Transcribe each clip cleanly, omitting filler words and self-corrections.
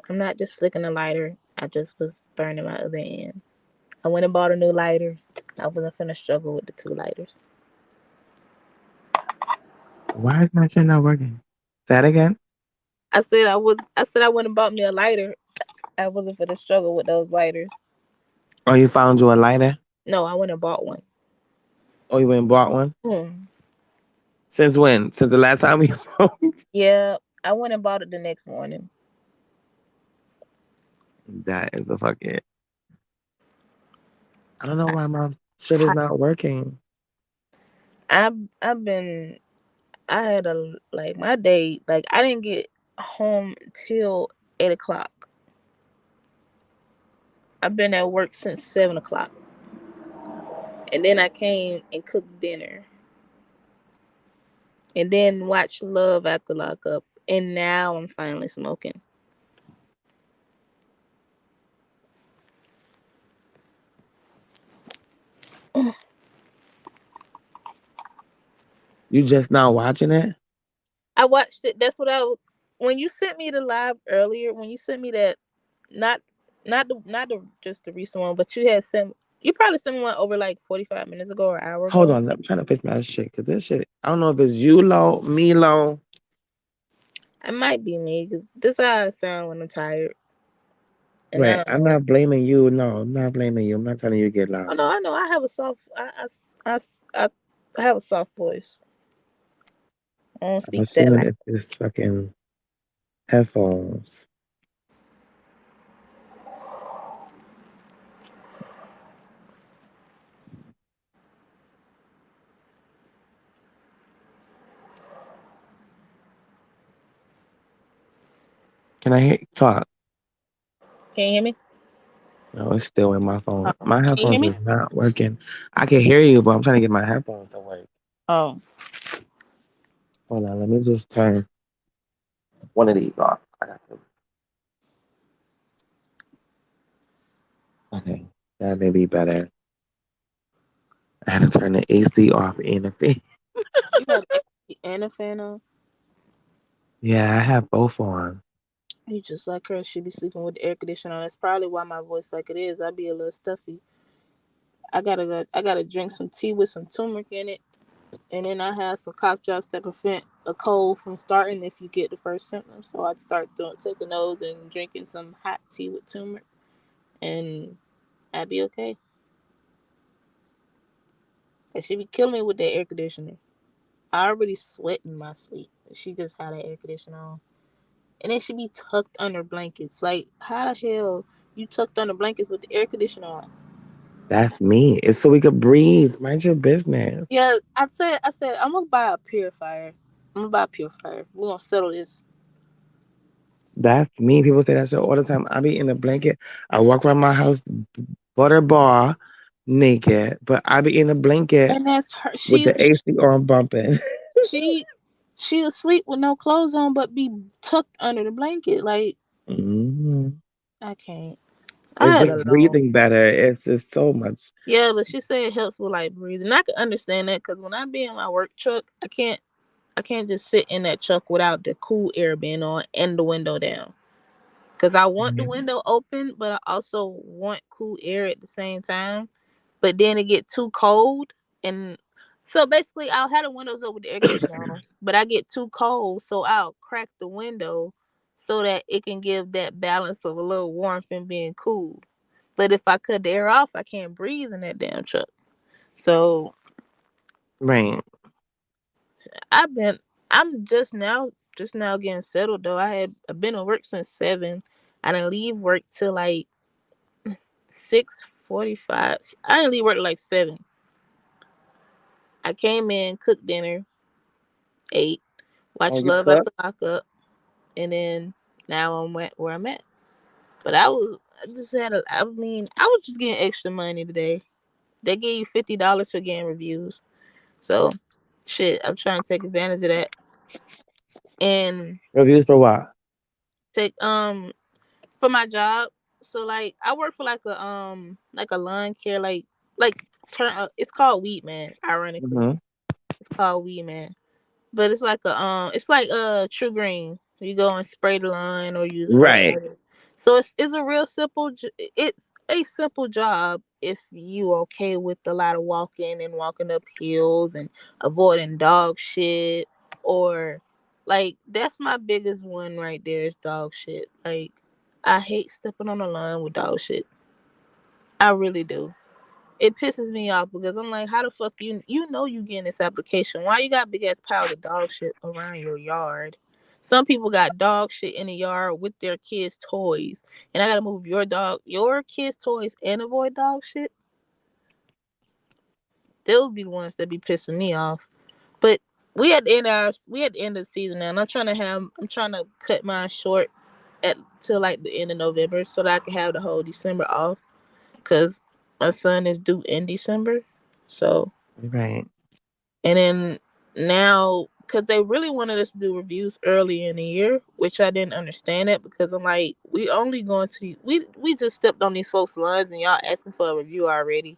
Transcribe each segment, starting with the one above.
I'm not just flicking a lighter. I just was burning my other end. I went and bought a new lighter. I wasn't finna struggle with the two lighters. Why is my shit not working? Say that again? I said I went and bought me a lighter. I wasn't finna struggle with those lighters. Oh, you found you a lighter? No, I went and bought one. Oh, you went and bought one? Hmm. Since when? Since the last time we spoke? Yeah, I went and bought it the next morning. That is the fucking. I don't know I, why my shit is not working. I've been I had a like my day like I didn't get home till 8 o'clock. I've been at work since 7 o'clock, and then I came and cooked dinner, and then watched Love after lockup, and now I'm finally smoking. You just not watching it? I watched it. That's what when you sent me the live earlier. When you sent me that, not not the just the recent one, but you probably sent me one over like 45 minutes ago or an hour Hold ago. on, I'm trying to fix my shit because this shit. I don't know if it's you low, me low. It might be me because this is how I sound when I'm tired, and I Right, don't I'm know. not blaming you. No, I'm not blaming you. I'm not telling you to get Oh loud. no, I know. I have a soft. I, I, I have a soft voice. I don't I'm speak that assuming loud. it's this fucking headphones. Can I hear talk? Can you hear me? No, it's still in my phone. Oh, My can you hear headphones me? is not working. I can hear you, but I'm trying to get my headphones to work. Oh, Hold on, let me just turn one of these off. I got to. Okay, that may be better. I had to turn the AC off in the thing. you have AC and a fan on. Yeah, I have both on. You just like her. She be sleeping with the air conditioner on. That's probably why my voice like it is. I be a little stuffy. I gotta drink some tea with some turmeric in it, and then I have some cough drops that prevent a cold from starting if you get the first symptoms. So I'd start taking those and drinking some hot tea with turmeric, and I'd be okay. Cause she be killing me with that air conditioner. I already sweat in my sleep. She just had that air conditioner on, and then she be tucked under blankets. Like how the hell you tucked under blankets with the air conditioner on? That's me. It's so we could breathe. Mind your business. Yeah, I said I'm gonna buy a purifier. I'm gonna buy a purifier. We're gonna settle this. That's me. People say that shit all the time. I be in a blanket. I walk around my house butterball naked, but I be in a blanket And that's her. with the AC on bumping. She she asleep with no clothes on, but be tucked under the blanket. Like hmm I can't. It's I just don't know. breathing better. It's just so much. Yeah, but she said it helps with like breathing. I can understand that because when I be in my work truck, I can't just sit in that truck without the cool air being on and the window down. Cause I want the Mhm. window open, but I also want cool air at the same time. But then it get too cold, and so basically I'll have the windows up with the air conditioner on, but I get too cold, so I'll crack the window so that it can give that balance of a little warmth and being cool. But if I cut the air off, I can't breathe in that damn truck. So Right. I've been I'm just now getting settled though. I've been at work since 7. I didn't leave work till like 6:45. I didn't leave work like 7. I came in, cooked dinner, ate, Oh, watched you Love cook? After Lockup, and then now I'm at where I'm at. But I just had I mean, I was just getting extra money today. They gave you $50 for getting reviews. So shit, I'm trying to take advantage of that. And Reviews for what? take for my job. So like I work for like a lawn care like turn it's called Weed Man, ironically. hmm It's called Weed Man. But it's like True Green. You go and spray the lawn or use Right. fertilizer. So it's a real simple. It's a simple job if you okay with a lot of walking and walking up hills and avoiding dog shit, or like that's my biggest one right there is dog shit. Like I hate stepping on the line with dog shit. I really do. It pisses me off because I'm like, how the fuck you know you getting this application? Why you got big ass piles of dog shit around your yard? Some people got dog shit in the yard with their kids' toys, and I gotta move your kids' toys, and avoid dog shit. They'll be the ones that be pissing me off. But we at the end of the season now, and I'm trying to cut mine short at till like the end of November so that I can have the whole December off because my son is due in December. So Right. and then now, because they really wanted us to do reviews early in the year, which I didn't understand it because I'm like, we just stepped on these folks' lines and y'all asking for a review already.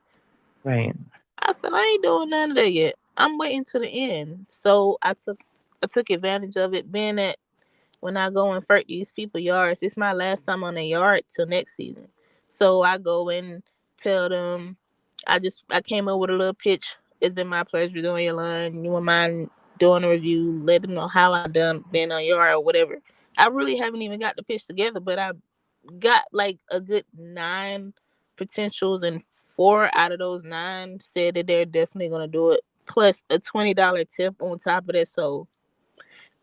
Right. I said I ain't doing none of that yet. I'm waiting to the end. So I took advantage of it, being that when I go and flirt these people yards, it's my last time on the yard till next season. So I go and tell them I came up with a little pitch. It's been my pleasure doing your line. You wouldn't mind doing a review, let them know how I done been on yard or whatever. I really haven't even got the pitch together, but I got like a good 9 potentials, and 4 out of those 9 said that they're definitely gonna do it. Plus a $20 tip on top of that. So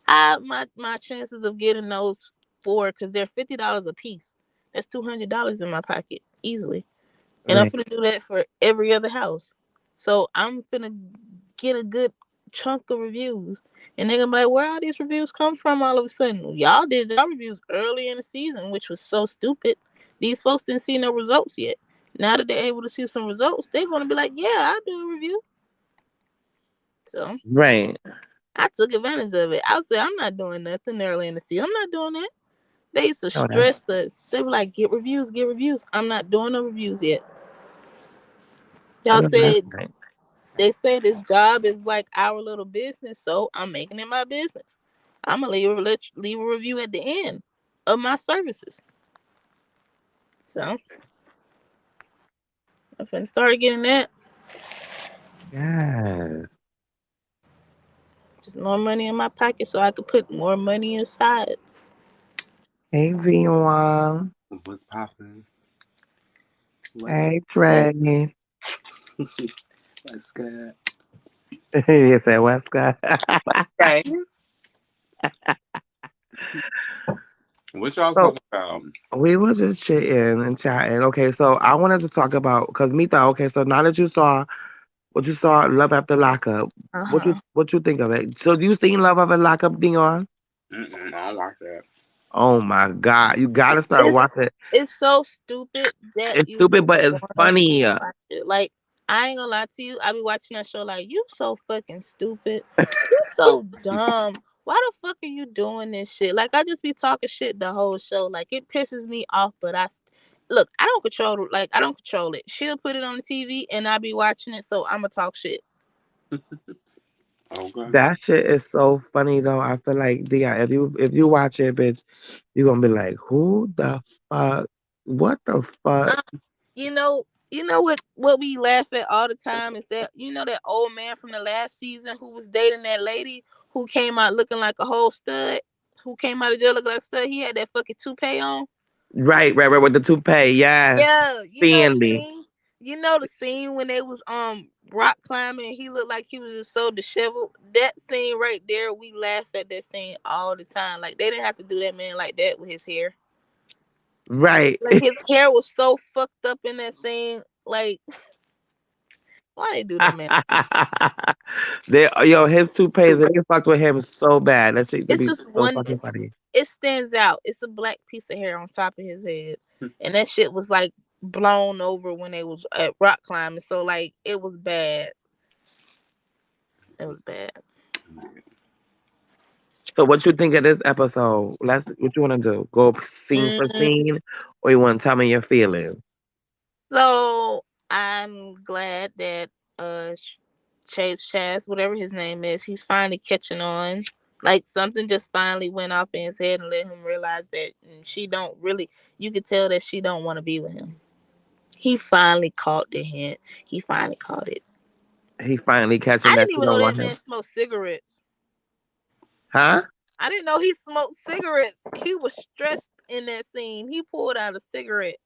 my chances of getting those 4, because they're $50 a piece. That's $200 in my pocket easily, and I'm Right. gonna do that for every other house. So I'm gonna get a good chunk of reviews, and they're gonna be like, "Where all these reviews come from?" All of a sudden, y'all did y'all reviews early in the season, which was so stupid. These folks didn't see no results yet. Now that they're able to see some results, they're gonna be like, "Yeah, I'll do a review." So Right. I took advantage of it. I said, "I'm not doing nothing early in the season. I'm not doing that." They used to Oh, that's stress us. They were like, "Get reviews, get reviews." I'm not doing no reviews yet. I Y'all know that's said right. they say this job is like our little business, so I'm making it my business. I'm gonna leave a review at the end of my services. So I'm finna start getting that. Yes. Just more money in my pocket, so I could put more money inside. Hey, V1. What's poppin'? What's Hey, Hey, Trey. what's good? You said what's good? Okay. What y'all So talking about? we were just chitting and chatting. Okay, so I wanted to talk about because Mita. Okay, so now that you saw Love After Lockup, uh huh. what you think of it? So do you seen Love After Lockup, Dion? Mm-mm, I don't like that. Oh my God, you gotta start It's watching. it's so stupid that It's you stupid, would but it's wanna funny. watch it. Like I ain't gonna lie to you, I be watching that show like you so fucking stupid. You so dumb. Why the fuck are you doing this shit? Like I just be talking shit the whole show. Like it pisses me off, but look. I don't control it. She'll put it on the TV and I be watching it, so I'ma talk shit. Okay. That shit is so funny though. I feel like Dion, if you watch it, bitch, you're gonna be like, who the fuck? What the fuck? Um, you know what we laugh at all the time is that that old man from the last season who was dating that lady who came out looking like a whole stud, who came out of jail looking like a stud. He had that fucking toupee on. Right, with the toupee. Yes, Yeah, Stanley. the scene when they was rock climbing. He looked like he was just so disheveled. That scene right there, we laugh at that scene all the time. Like they didn't have to do that man like that with his hair. Right. Like his hair was so fucked up in that scene. Like why they do that man? His toupees, they fucked with him so bad. That shit to It's be just so one. fucking funny. It stands out. It's a black piece of hair on top of his head, and that shit was like blown over when they was at rock climbing. So like it was bad. It was bad. So what you think of this episode? What you wanna do? Go scene for Mm, scene, or you wanna tell me your feelings? so I'm glad that Chase Chaz, whatever his name is, he's finally catching on. Like something just finally went off in his head and let him realize that she don't really. You could tell that she don't want to be with him. He finally caught the hint. He finally caught it. He finally catching I that didn't she even know don't that want man him. smoked cigarettes. Huh? I didn't know he smoked cigarettes. He was stressed in that scene. He pulled out a cigarette.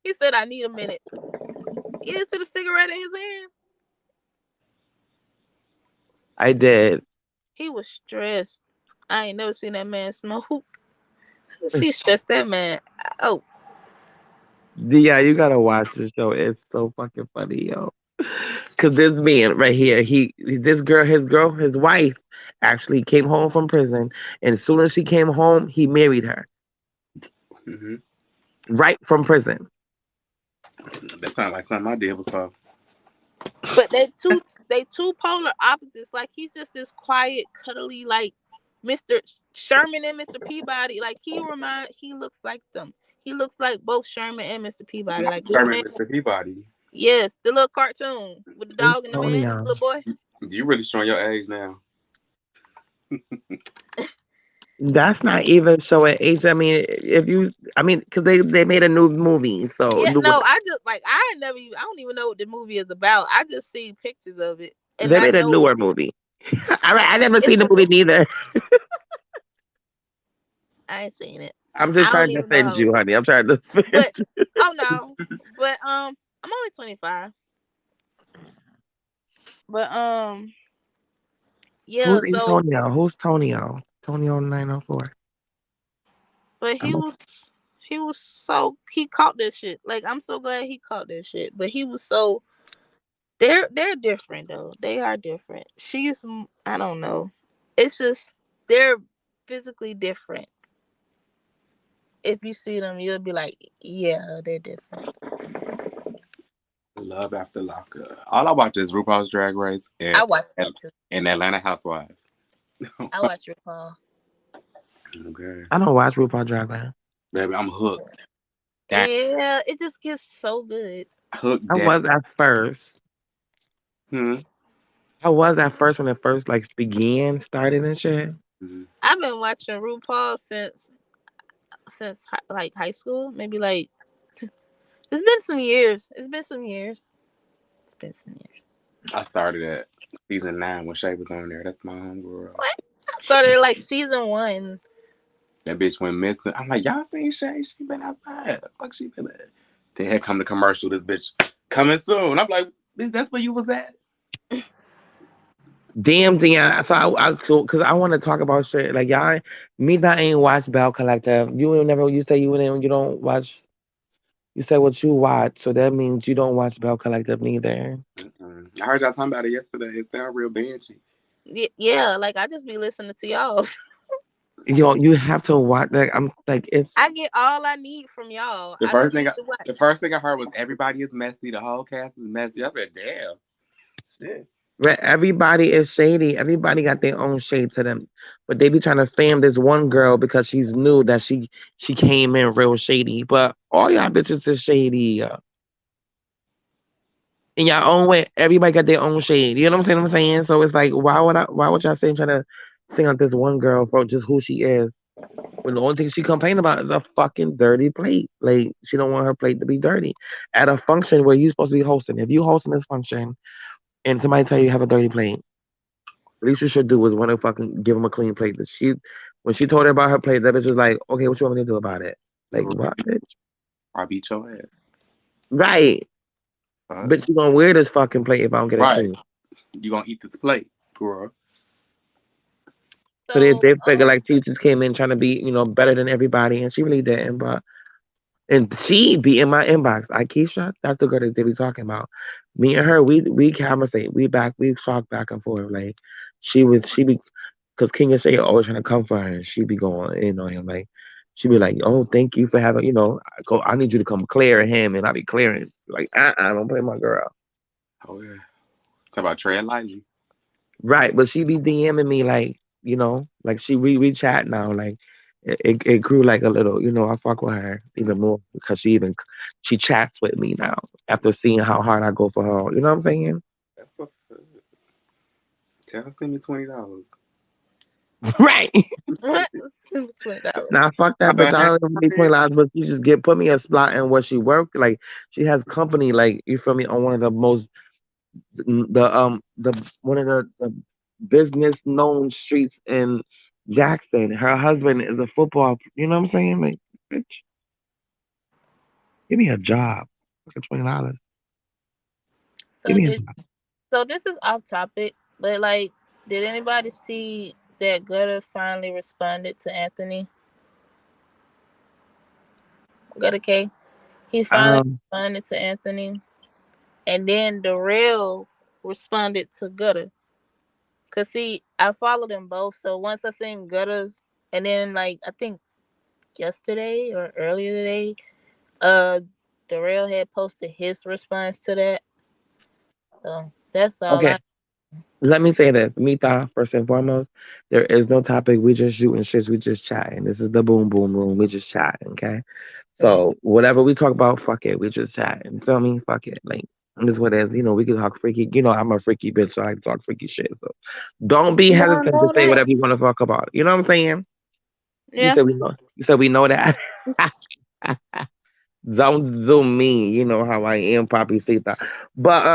He said, "I need a minute." You didn't see the cigarette in his hand. I did. He was stressed. I ain't never seen that man smoke. She stressed that man. Oh, Yeah, you gotta watch the show. It's so fucking funny, yo. Cause this man right here, this girl, his wife, actually came home from prison, and as soon as she came home, he married her Hmm. right from prison. That sounds like something I did before. but they two polar opposites. Like he's just this quiet, cuddly, like Mr. Sherman and Mr. Peabody. Like he looks like them. He looks like both Sherman and Mr. Peabody. Like this Sherman man, Mr. Peabody. yes, the little cartoon with the Who's dog and the man, Tonio? little boy. You really showing your age now. That's not even showing age. I mean, if you, I mean, cause they made a new movie, so Yeah, new one. no, I just like I don't even know what the movie is about. I just see pictures of it, and They I made a know it. newer movie. I never seen It's the a movie new. neither. I ain't seen it. I'm I just don't trying to even know defend how. you, honey. I'm trying to defend But you. oh no, but I'm only 25. But yeah. Who's So, Antonio? Who's Tonio? Tonio 904. but I'm he caught that shit. Like I'm so glad he caught that shit. But he was so they're different though. They are different. I don't know. It's just they're physically different. If you see them, you'll be like, yeah, they're different. Love after lockup. All I watch is RuPaul's Drag Race I watch and, that too. and Atlanta Housewives. I watch RuPaul. Okay, I don't watch RuPaul Drag Race. baby, I'm hooked. That Yeah, it just gets so good. hooked. I That. was at first. Hmm. I was at first when it first like began, started and shit. Hmm. I've been watching RuPaul since like high school. Maybe like it's been some years. It's been some years. It's been some years. I started at season 9 when Shay was on there. That's my homegirl. What? I started like season one. That bitch went missing. I'm like, y'all seen Shay? She been outside. Fuck, she been at. Then had come to commercial. This bitch coming soon. I'm like, bitch, that's where you was at. Damn, Dion. Cause I want to talk about shit. Like y'all, me that ain't watch Bell Collective. You ain't never. You say you don't watch. You say what you watch, so that means you don't watch Bell Collective neither. Mm-mm. I heard y'all talking about it yesterday. It sound real benchy. Yeah, like I just be listening to y'all. You have to watch. Like I'm like it's. I get all I need from y'all. The I don't first thing need I, to the watch. first thing I heard was everybody is messy. The whole cast is messy. I said, damn, shit. Right, everybody is shady. Everybody got their own shade to them, but they be trying to fame this one girl because she's new that she came in real shady. But all y'all bitches is shady in your own way. Everybody got their own shade. You know what I'm saying? So it's like, why would y'all say trying to sing out this one girl for just who she is when the only thing she complain about is a fucking dirty plate? Like she don't want her plate to be dirty at a function where you supposed to be hosting. If you hosting this function and somebody tell you have a dirty plate. Least you should do is want to fucking give him a clean plate. That when she told her about her plate, that bitch was like, okay, what you want me to do about it? Like, what, bitch? I beat your ass. Right. Fuck. Bitch, you gonna wear this fucking plate if I don't get it Right. clean. You gonna eat this plate, girl. So So they figure like she just came in trying to be, better than everybody, and she really didn't. But and she be in my inbox. Keisha, that's the girl that they be talking about. Me and her, we conversate. We talk back and forth. Like she be because King and Shay always trying to come for her, and she be going in on him. Like she be like, "Oh, thank you for having, I need you to come clear him," and I be clearing. Like, don't play my girl. Oh yeah. Talk about tread lightly. Right, but she be DMing me like, like we chat now. Like it grew like a little, I fuck with her even more because she chats with me now after seeing how hard I go for her. You know what I'm saying? That's what's up. Tell her send me $20. Right. $20. Now fuck that bitch. I don't even need $20, but she just get put me a slot in where she work. Like she has company. Like you feel me on one of the most the one of the business known streets in Jackson. Her husband is a football. You know what I'm saying? Like, bitch, give me a job. For $20. Give So me a did job. so this is off topic, but like, did anybody see that Gutter finally responded to Anthony? Gutter K. He finally Um. responded to Anthony, and then Darrell responded to Gutter. Cause see, I followed them both. So once I seen Gutters, and then like I think yesterday or earlier today, uh, Darrell had posted his response to that. So that's all Okay. I. Let me say this, Mita, first and foremost, there is no topic. We just shooting shits. We just chatting. This is the boom boom room. We just chatting, okay? Yeah. So whatever we talk about, fuck it. We just chatting. Feel me? Fuck it. Like this is what it is. You know, we can talk freaky. You know, I'm a freaky bitch, so I can talk freaky shit. So don't be We all hesitant to know say that. whatever you want to talk about. You know what I'm saying? You Yeah. said we know. You said we know that. Don't zoom me. You know how I am, Poppy Sita. But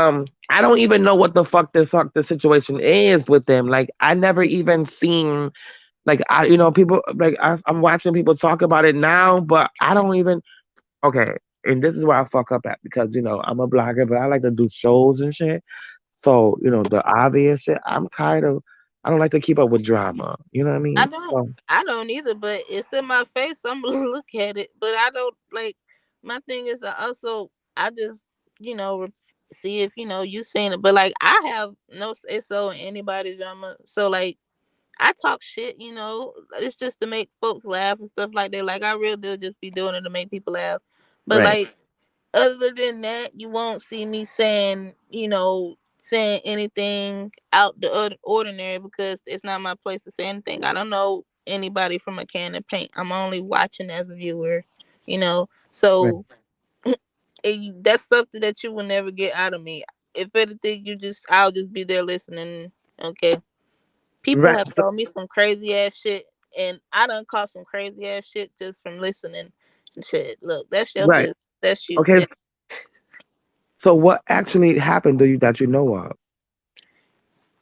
I don't even know what the fuck the situation is with them. Like I never even seen like I you know people like I'm watching people talk about it now, but I don't even okay. And this is where I fuck up at because you know I'm a blogger, but I like to do shows and shit. So you know the obvious shit. I'm tired of. I don't like to keep up with drama. You know what I I mean? don't. So I don't either. But it's in my face. I'm gonna look at it. But I don't like. My thing is, I also I just see if you seen it. But like I have no say so in anybody's drama. So like I talk shit. It's just to make folks laugh and stuff like that. Like I really do just be doing it to make people laugh. But right, like other than that, you won't see me saying anything out the ordinary because it's not my place to say anything. I don't know anybody from a can of paint. I'm only watching as a viewer, you know. right, So that's something that you will never get out of me. If anything, I'll just be there listening. Okay. People right. have told me some crazy ass shit, and I done caught some crazy ass shit just from listening and shit. Look, that's your Right. business. That's you. Okay. So what actually happened to you that you know of?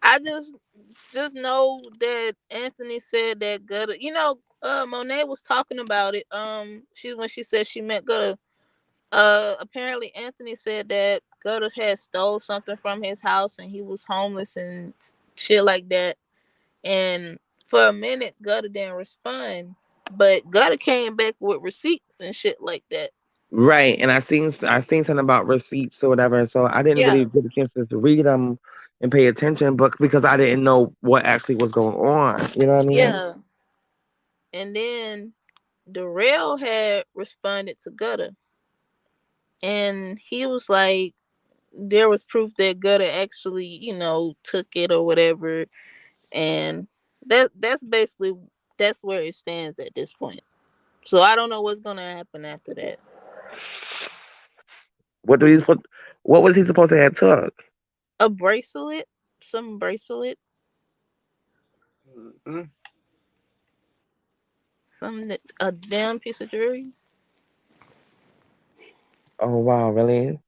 I just know that Anthony said that Gutter. Monet was talking about it. When she said she met Gutter. Apparently Anthony said that Gutter had stole something from his house and he was homeless and shit like that. And for a minute, Gutter didn't respond, but Gutter came back with receipts and shit like that. Right. And I seen something about receipts or whatever. So I didn't Yeah, really get a chance to read them and pay attention, but because I didn't know what actually was going on. You know what I mean? yeah. And then Darrell had responded to Gutter, and he was like, there was proof that Gutter actually, took it or whatever, and that's where it stands at this point. So I don't know what's gonna happen after that. What do you put? What was he supposed to have took? A bracelet, some bracelet, Mm-mm. some a damn piece of jewelry. Oh wow, really?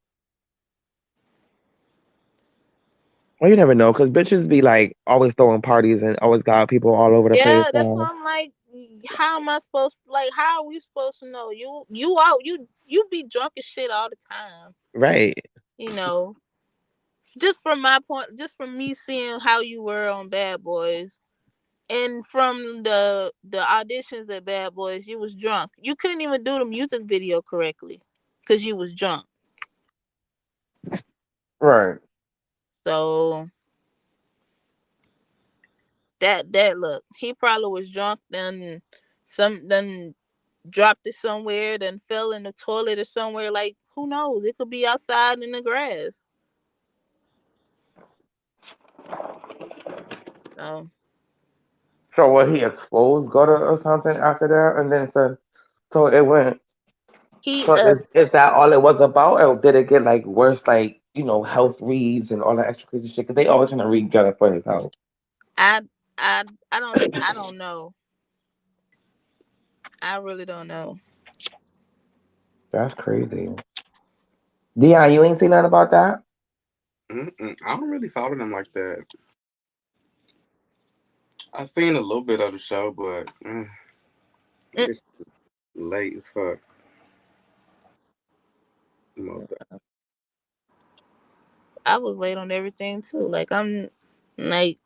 Well, you never know, cause bitches be like always throwing parties and always got people all over the place. Yeah, that's So why I'm like, how am I supposed to, like, how are we supposed to know? You be drunk as shit all the time. right, You know, just from me seeing how you were on Bad Boys, and from the auditions at Bad Boys, you was drunk. You couldn't even do the music video correctly because you was drunk. right. So that look, he probably was drunk. Then dropped it somewhere. Then fell in the toilet or somewhere. Like who knows? It could be outside in the grass. So So what he exposed Gutter or something after that, and then so it went. he So is that all it was about, or did it get like worse, like health reads and all that extra crazy shit? Cause they always trying to read Gutter for his health. I I don't know. I really don't know. That's crazy. Dion, you ain't seen nothing about that? I don't really follow them like that. I seen a little bit of the show, but Mm, it's late as fuck most of I was late on everything too. Like I'm like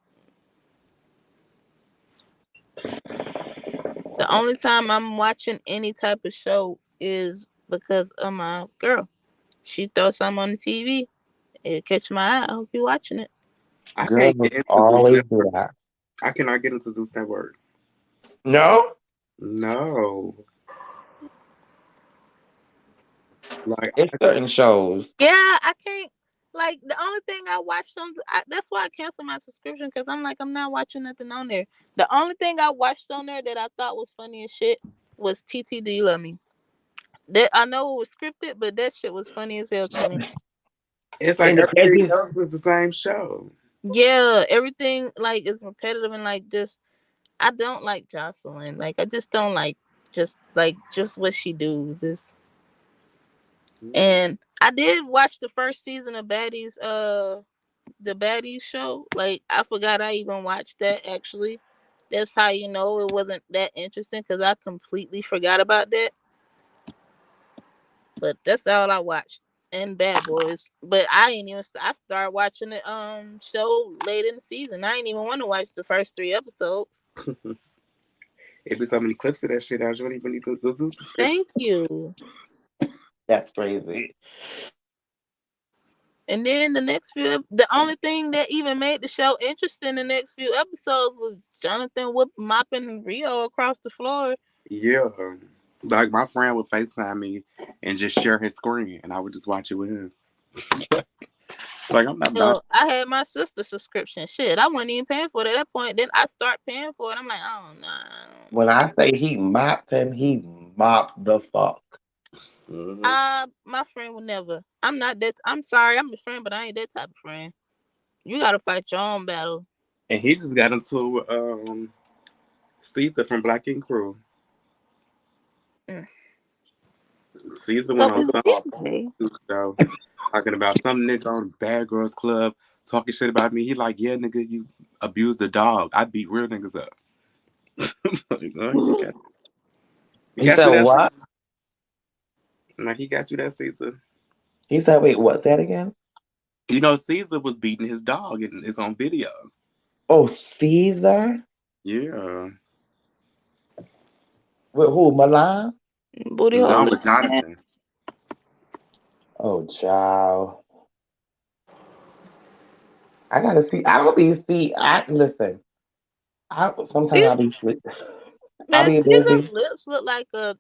the only time I'm watching any type of show is because of my girl. She throws something on the TV, it catch my eye. I'll be watching it. I can't Girls get into Zeus always do Network. that. I cannot get into Zeus Network. No? No. Like It's certain shows. Yeah, I can't. Like the only thing I watched on, that's why I canceled my subscription because I'm like I'm not watching nothing on there. The only thing I watched on there that I thought was funny as shit was TT Do You Love Me. That I know it was scripted, but that shit was funny as hell to me. it's like And the everything crazy, else is the same show. Yeah, everything like is repetitive and like just I don't like Jocelyn. Like I just don't just what she do. Just Mm. and I did watch the first season of Baddies the Baddies show. Like I forgot I even watched that actually. That's how you know it wasn't that interesting because I completely forgot about that. But that's all I watched. And Bad Boys. But I ain't even I started watching the show late in the season. I ain't even want to watch the first 3 episodes. It be so many clips of that shit out. You don't even need the Zeus subscription. Thank you. that's crazy. And then the only thing that even made the show interesting the next few episodes was Jonathan mopping Rio across the floor. Yeah. Like my friend would FaceTime me and just share his screen, and I would just watch it with him. Like I'm not buying. Hell, I had my sister's subscription. Shit, I wasn't even paying for it at that point. Then I start paying for it. I'm like, oh no. When I say he mopped him, he mopped the fuck. Hmm. My friend would never. I'm not that. I'm sorry, I'm your friend, but I ain't that type of friend. You gotta fight your own battle. And he just got into Caesar from Black Ink Crew. Mm. Caesar So went on is some he gay? show talking about some nigga on Bad Girls Club talking shit about me. He like, yeah, nigga, you abused the dog. I beat real niggas up. Like, oh, he He got said you that what? Caesar. Like he got you that Caesar. He said, wait, what's that again? You know, Caesar was beating his dog and it's on video. Oh, Caesar? Yeah. With who? Milan? Booty hole No, in with the hand. Jonathan. Oh, child. I gotta see. I don't be see. I listen. I sometimes I'll Caesar- be sleep. I'll Man, be busy. Caesar's lips look like a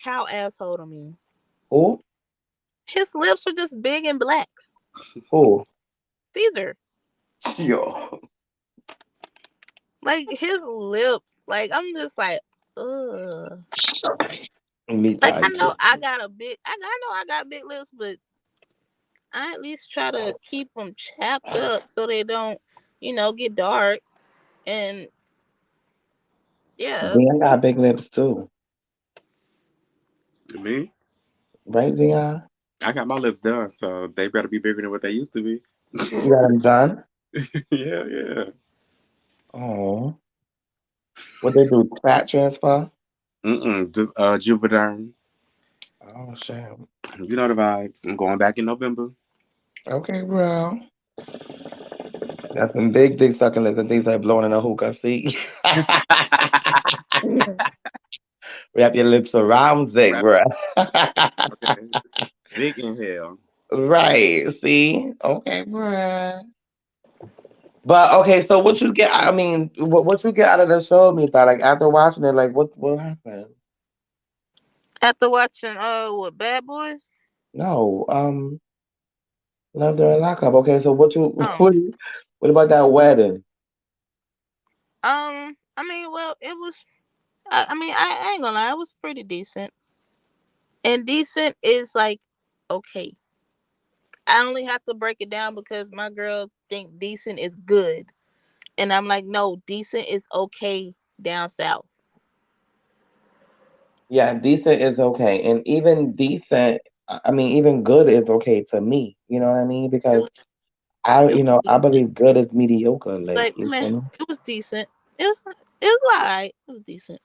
cow asshole to me. Who? His lips are just big and black. Who? Caesar, Yo. like his lips, like I'm just like, ugh. Me Like I tired. know I know I got big lips, but I at least try to keep them chapped up so they don't, get dark. And yeah, Dion got big lips too. Me? Right, Dion? I got my lips done, so they better be bigger than what they used to be. You got them done? Yeah, yeah. Oh. What they do? Fat transfer? Just Juvederm. Oh, shit. You know the vibes. I'm going back in November. Okay, bro. That's some big dick sucking lips and things like blowing in a hookah. See? Wrap your lips around it, Right. bro. Okay. Big inhale. Right. See? Okay, bro. But okay, so what you get? I mean, what you get out of the show, Mita? Like after watching it, like what happened? after watching what Bad Boys. No, love their lockup. Okay, so what you Oh, what about that wedding? I mean, well, it was. I mean, I ain't gonna lie, it was pretty decent. And decent is like okay. I only have to break it down because my girl think decent is good. And I'm like, no, decent is okay down south. Yeah, decent is okay, and even decent. I mean, even good is okay to me. You know what I mean? It Because was, it was I decent. believe good is mediocre. Like, Like, you man, know. it was decent. It was alright. It was decent.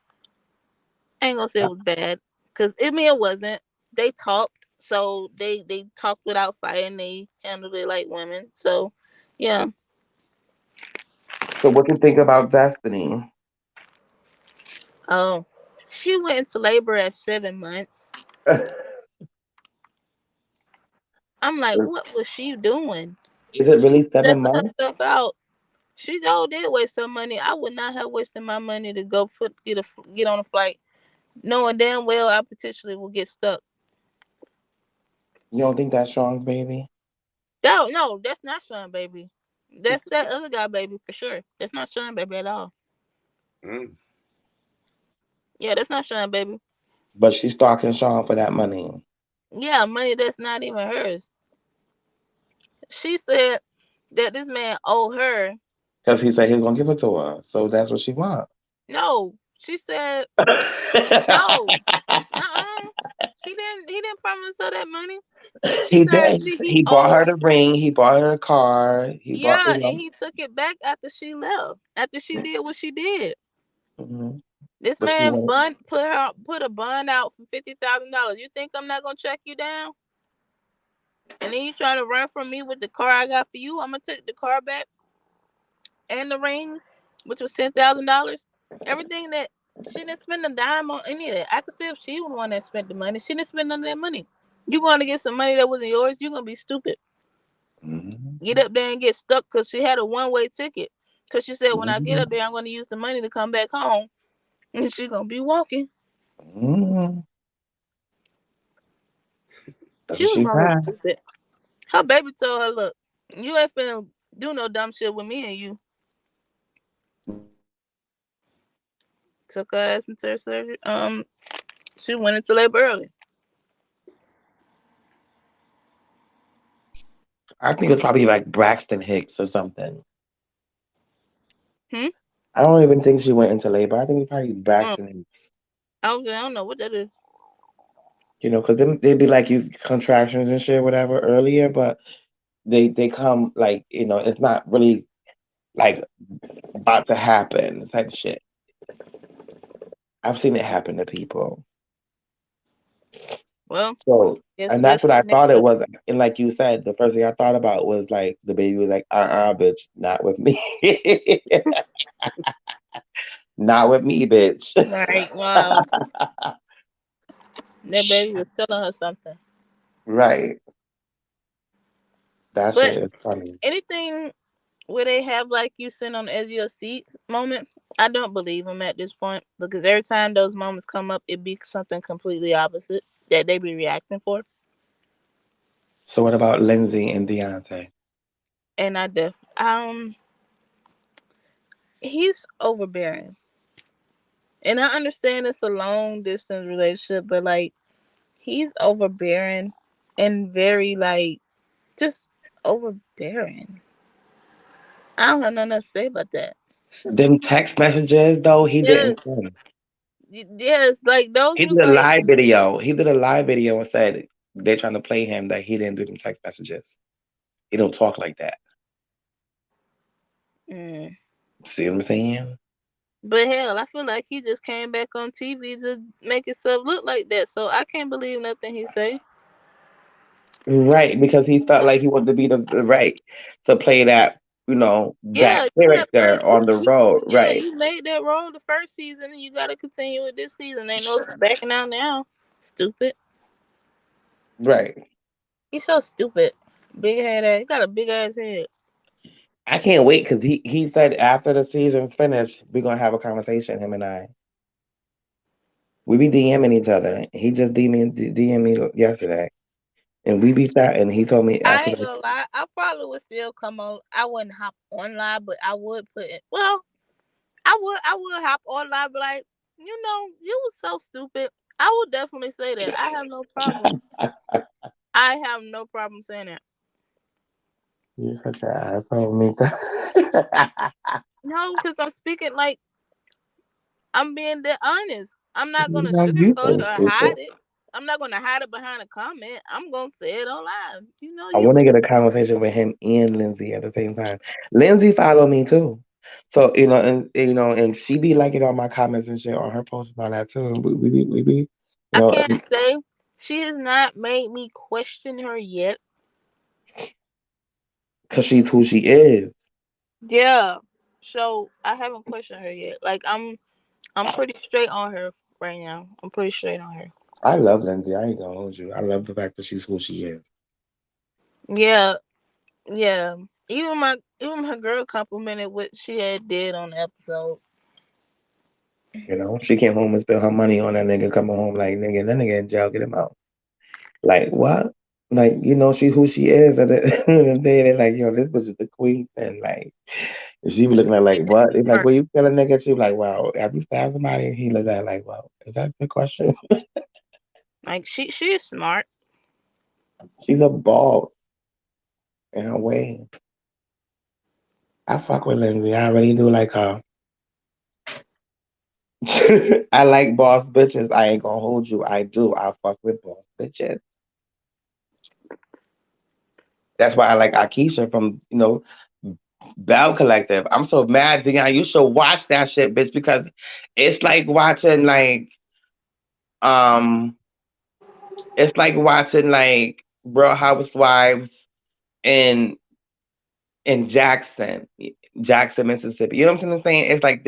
I ain't gonna say it was bad, cause I mean it wasn't. They talked, so they talked without fighting. They handled it like women. So, yeah. So, what you think about Destiny? Oh, she went into labor at 7 months. I'm like, what was she doing? Is it really seven Stressing months? herself out. She all did waste her money. I would not have wasted my money to go get on a flight, knowing damn well I potentially will get stuck. You don't think that's Sean's baby? No, no, that's not Sean baby. That's that other guy baby for sure. That's not Sean baby at all. Mm. Yeah, that's not Sean baby. But she's stalking Sean for that money Yeah, money that's not even hers. She said that this man owed her. because he said he was gonna give it to her. So that's what she wants. No, she said no. Uh-uh. He didn't promise her that money. She He said did. he He bought her owed. the ring. He bought her a car. He bought, Yeah, and he took it back after she left. After she did what she did. hmm This but she man wanted. put a bond out for $50,000. You think I'm not gonna check you down? And then you try to run from me with the car I got for you? I'm gonna take the car back and the ring, which was $10,000. Everything that she didn't spend a dime on any of that. I could see if she was the one that spent the money. She didn't spend none of that money. You going to get some money that wasn't yours? You're gonna be stupid. Get Hmm up there and get stuck because she had a one-way ticket. Because she said when I get hmm up there, I'm gonna use the money to come back home, and she gonna be walking. hmm That's She what was she gonna look said. stupid. Her baby told her, "Look, you ain't finna do no dumb shit with me and you." Took her ass into her surgery. She went into labor early. I think it's probably like Braxton Hicks or something. Hmm. I don't even think she went into labor. I think it's probably Mm. Braxton Hicks. I don't know what that is. You know, because they'd be like you contractions and shit, whatever, earlier, but they come like it's not really like about to happen type shit. I've seen it happen to people. Well, So, guess and wait that's what for I the next thought it one. was. And like you said, the first thing I thought about was like the baby was like, bitch, not with me. Not with me, bitch. Right. Wow. That baby was telling her something. Right. That But shit is funny. anything where they have like you sitting on the edge of your seat moment, I don't believe them at this point because every time those moments come up, it be something completely opposite that they be reacting for. So what about Lindsay and Deontay? And he's overbearing, and I understand it's a long distance relationship, but like he's overbearing and very like just overbearing. I don't have nothing to say about that. Them text messages though, he didn't Yes, send. yes, like those He was did a like, live video. He did a live video and said they're trying to play him that he didn't do them text messages. He don't talk like that. mm. See what I'm saying? But hell, I feel like he just came back on TV to make himself look like that. So I can't believe nothing he say. Right, because he felt like he wanted to be the right to play that Yeah, yeah, character play. on the road. Yeah, Right, you made that role the first season, and you got to continue with this season. Ain't no backing out now. Stupid. right. He's so stupid. Big head ass. He got a big ass head. I can't wait because he said after the season's finished, we're gonna have a conversation, him and I. We be DMing each other. He just DM me yesterday, and we be chatting. He told me I after ain't the gonna lie. I probably would still come on. I wouldn't hop on live, but I would put it. Well, I would hop on live, but like, you was so stupid. I would definitely say that. I have no problem. I have no problem saying that. You're such an asshole, Mika. No, because I'm speaking like I'm being that honest. I'm not gonna Like you sugarcoat it so or stupid. hide it. I'm not gonna hide it behind a comment. I'm gonna say it on live. You know I you. want to get a conversation with him and Lindsay at the same time. Lindsay follow me too. So, and she be liking all my comments and shit on her posts and all that too. We be, you I know, can't say she has not made me question her yet. because she's who she is. Yeah. So I haven't questioned her yet. Like I'm pretty straight on her right now. I'm pretty straight on her. I love Lindsay. I ain't gonna hold you. I love the fact that she's who she is. Yeah, yeah. Even my girl complimented what she had did on the episode. You know, she came home and spent her money on that nigga coming home like, nigga, that nigga in jail, get him out. Like, what? Like, she who she is. At the end of the day, they're like, this bitch is the queen. And like, she be looking at like, what? It's like, Smart. well, you feel a nigga? She be like, wow, have you stabbed somebody? And he looked at her like, well, is that the question? Like she is smart. She's a boss in her way. I fuck with Lindsay. I really do like her. I like boss bitches. I ain't gonna hold you. I do. I fuck with boss bitches. That's why I like Akeisha from, Bell Collective. I'm so mad, Dion. You should watch that shit, bitch, because it's like watching um Real Housewives in Jackson, Mississippi. You know what I'm saying? It's like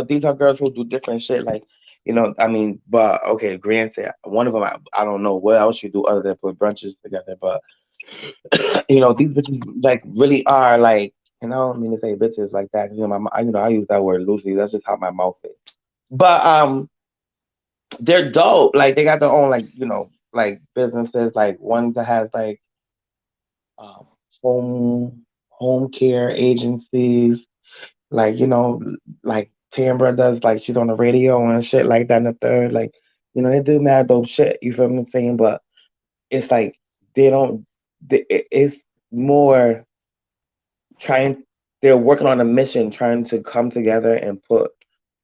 these are girls who do different shit. Like, I mean, but okay, granted, one of them, I don't know what else you do other than put brunches together, but these bitches like really are like, and I don't mean to say bitches like that. I use that word loosely. That's just how my mouth is. But they're dope. Like they got their own like businesses. Like one that has like um home home care agencies. Like like Tambra does. Like she's on the radio and shit like that. And the third, like they do mad dope shit. You feel what I'm saying? But it's like they don't. It's more trying. They're working on a mission, trying to come together and put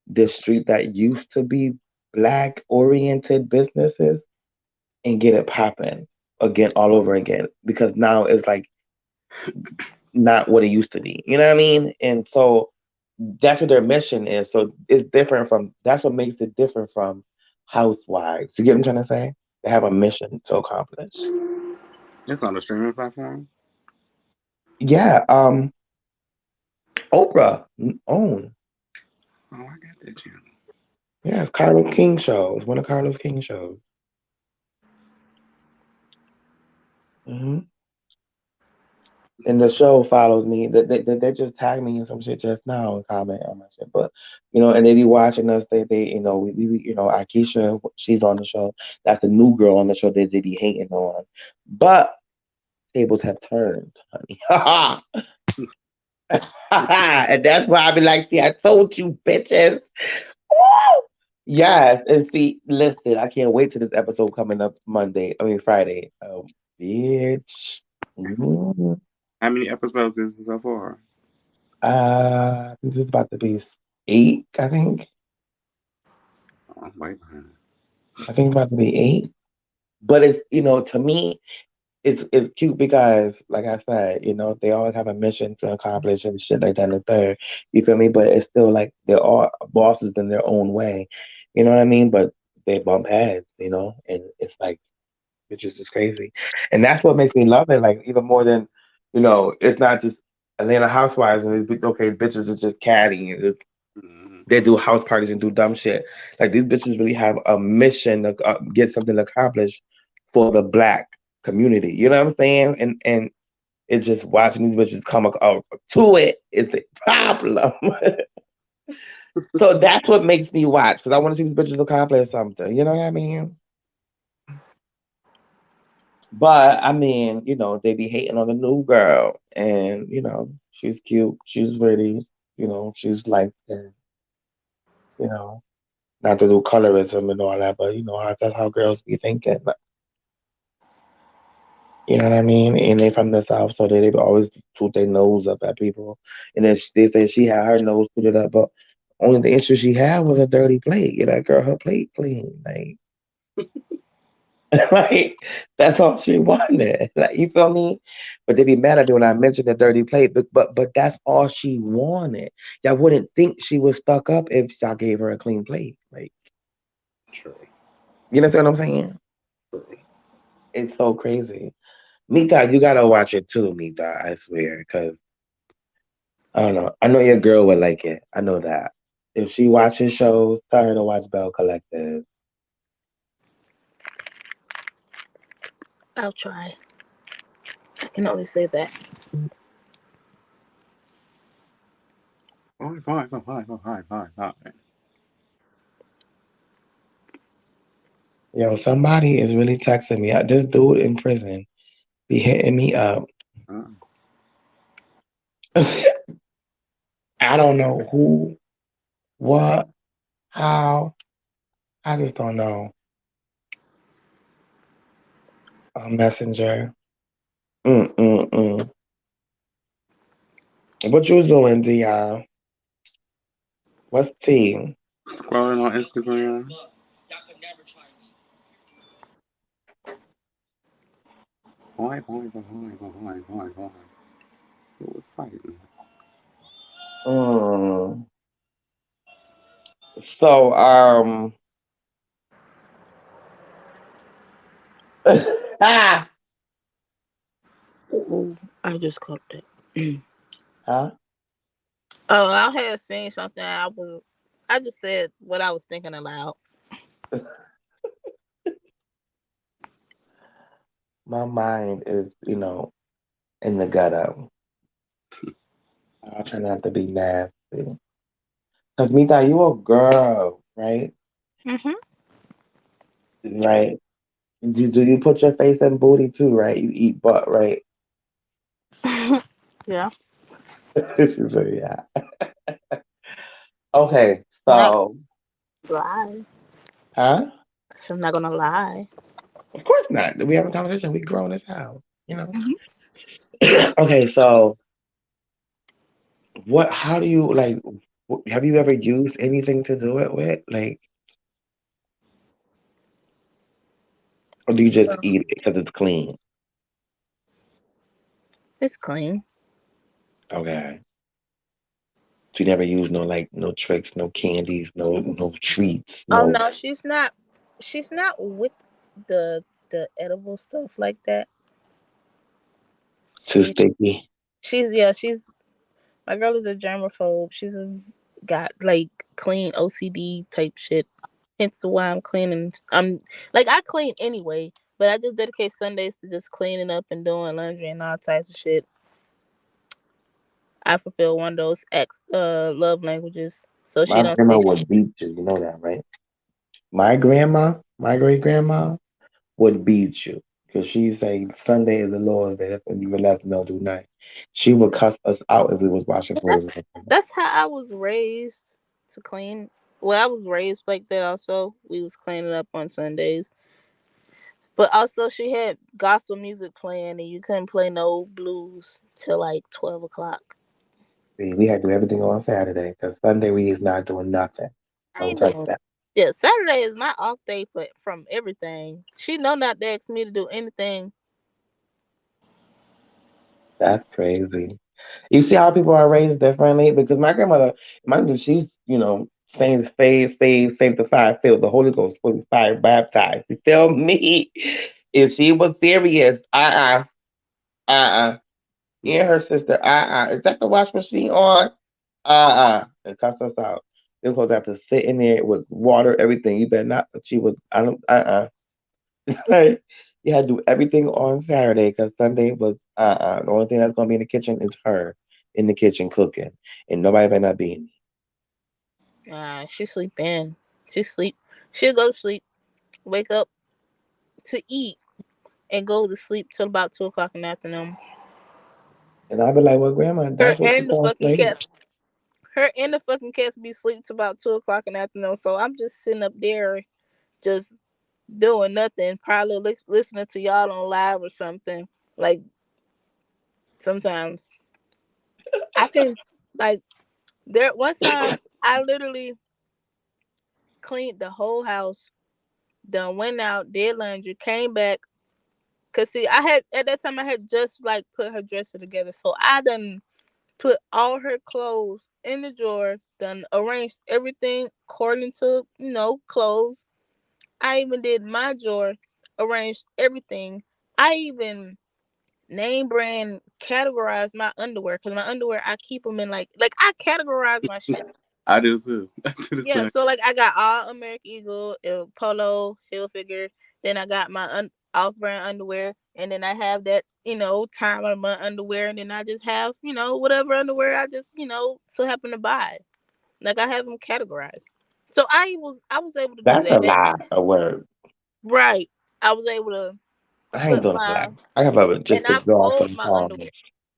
this street that used to be black oriented businesses and get it popping again all over again because now it's like not what it used to be. You know what I mean? And so that's what their mission is. So it's different from that's what makes it different from housewives. You get what I'm trying to say? They have a mission to accomplish. It's on the streaming platform. Yeah, Oprah own. Oh, I got that channel. Yeah, it's Carlos King shows. One of Carlos King shows. hmm And the show follows me. They just tagged me in some shit just now and comment on my shit. But and they be watching us. They Akeisha, she's on the show. That's the new girl on the show that they be hating on. But tables have turned, honey. And that's why I be like, see, I told you, bitches. Woo! Yes, and see, listen, I can't wait till this episode coming up Friday. Bitch. Mhm. How many episodes is it so far? I think this is about to be eight. I think. Oh, I'm way behind. I think it's about to be eight. But it's to me, it's cute because, like I said, they always have a mission to accomplish and shit like that. And the third, you feel me? But it's still like they're all bosses in their own way. You know what I mean? But they bump heads, and it's like which is just crazy. And that's what makes me love it, like even more than, it's not just Atlanta Housewives and okay, bitches are just catty and Mm-hmm. they do house parties and do dumb shit. Like these bitches really have a mission to get something accomplished for the black community. You know what I'm saying? And it's just watching these bitches come to it is a problem. So that's what makes me watch because I want to see these bitches accomplish something. You know what I mean? But I mean, they be hating on the new girl, and she's cute, she's pretty, she's like, you know, not to do colorism and all that, but that's how girls be thinking. You know what I mean? And they from the south, so they always toot their nose up at people. And then they say she had her nose tooted up, but only the issue she had was a dirty plate. Get that girl her plate clean, like, like that's all she wanted. Like you feel me? But they be mad at me when I mention the dirty plate. But that's all she wanted. Y'all wouldn't think she was stuck up if y'all gave her a clean plate. Like True. you understand what I'm saying? True. It's so crazy. Mita, you gotta watch it too, Mita. I swear, because I don't know. I know your girl would like it. I know that. If she watches shows, tell her to watch Bell Collective. I'll try. I can only say that. Fine, fine, fine, fine, fine, fine, fine. Yo, somebody is really texting me. This dude in prison be hitting me up. Uh, I don't know who, what, how. I just don't know. A messenger. Mm. What you doing, Dion? What's tea? Scrolling on Instagram. Fine, fine, fine, fine, fine, fine, fine. It was silent. Mm. So, ah, Ooh, I just caught that. huh? Oh, I had seen something. I just said what I was thinking aloud. My mind is, in the gutter. I try not to be nasty. Cause Mita, you a girl, right? Mhm. Right. Do you put your face in booty too, right? You eat butt, right? Yeah. She said, yeah. Okay, I'm not so, gonna lie. huh? So I'm not gonna lie. Of course not. We have a conversation. We grown as hell, you know. Mhm. Okay, so how do you like? Have you ever used anything to do it with, like, or do you just eat it because it's clean? It's clean. Okay. So you never use no like no tricks, no candies, no treats, Oh no no, she's not. She's not with the edible stuff like that. too She sticky. she's yeah. She's my girl is a germaphobe. Got like clean OCD type shit. Hence why I'm cleaning. I'm like I clean anyway, but I just dedicate Sundays to just cleaning up and doing laundry and all types of shit. I fulfill one of those ex love languages, so she My don't grandma say would shit. beat you, you know that, right? My grandma, my great grandma, would beat you because she say Sunday is the Lord's day. That's when you let us know do night. She would cuss us out if we was washing But clothes. that's how I was raised to clean. Well, I was raised like that. Also, we was cleaning up on Sundays. But also, she had gospel music playing, and you couldn't play no blues till like 12 o'clock. We had to do everything on Saturday because Sunday we is not doing nothing. I Don't ain't touch doing. that. Yeah, Saturday is my off day for from everything. She know not to ask me to do anything. That's crazy. You see how people are raised differently? Because my grandmother, mind you, she's, saved, sanctified, filled, the Holy Ghost, fully fire, baptized. You feel me? If she was serious, uh-uh. And her sister, is that the wash machine on? And cuss us out. They was supposed to have to sit in there with water, everything. You better not, but she was, I don't, Like, you had to do everything on Saturday because Sunday was The only thing that's gonna be in the kitchen is her in the kitchen cooking, and nobody better not be in She sleep in. She sleep. She'll go to sleep, wake up to eat, and go to sleep till about 2 o'clock in the afternoon. And I'll be like, well, Grandma, Her that's what you and the call fucking slavery. cats. Her and the fucking cats be sleep till about 2 o'clock in the afternoon. So I'm just sitting up there, just doing nothing, probably listening to y'all on live or something. Like sometimes I can like there one time I literally cleaned the whole house, done went out, did laundry, came back. Cause see, I had at that time I had just like put her dresser together, so I done put all her clothes in the drawer, done arranged everything according to clothes. I even did my drawer, arranged everything. I even name brand categorized my underwear because my underwear I keep them in like I categorize my shit. I do too. I do the Yeah, same. so like I got all American Eagle, Polo, Hilfiger. Then I got my off-brand underwear, and then I have that time of my underwear, and then I just have whatever underwear I just so happen to buy. Like I have them categorized. So I was able to do That's a that. lot of work. Right. I was able to I ain't put doing my that. I have and just a I draw for fold the my tongs. underwear.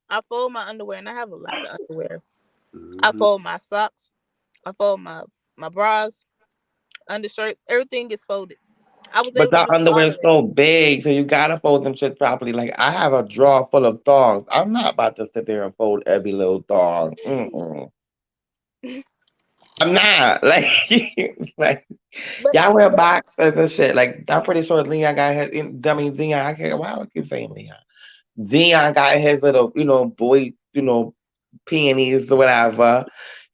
I fold my underwear, and I have a lot of underwear. I Hmm. fold my socks. I fold my bras, undershirts. Everything gets folded. I was But able to that do all underwear is of that. so big, so you gotta fold them shit properly. Like I have a drawer full of thongs. I'm not about to sit there and fold every little thong. Mm-mm. I'm not like like But y'all wear boxers and shit. Like I'm pretty sure Leon got his. I mean Dion. I can't. Why do I keep saying Leon? Dion got his little, boy, peonies or whatever,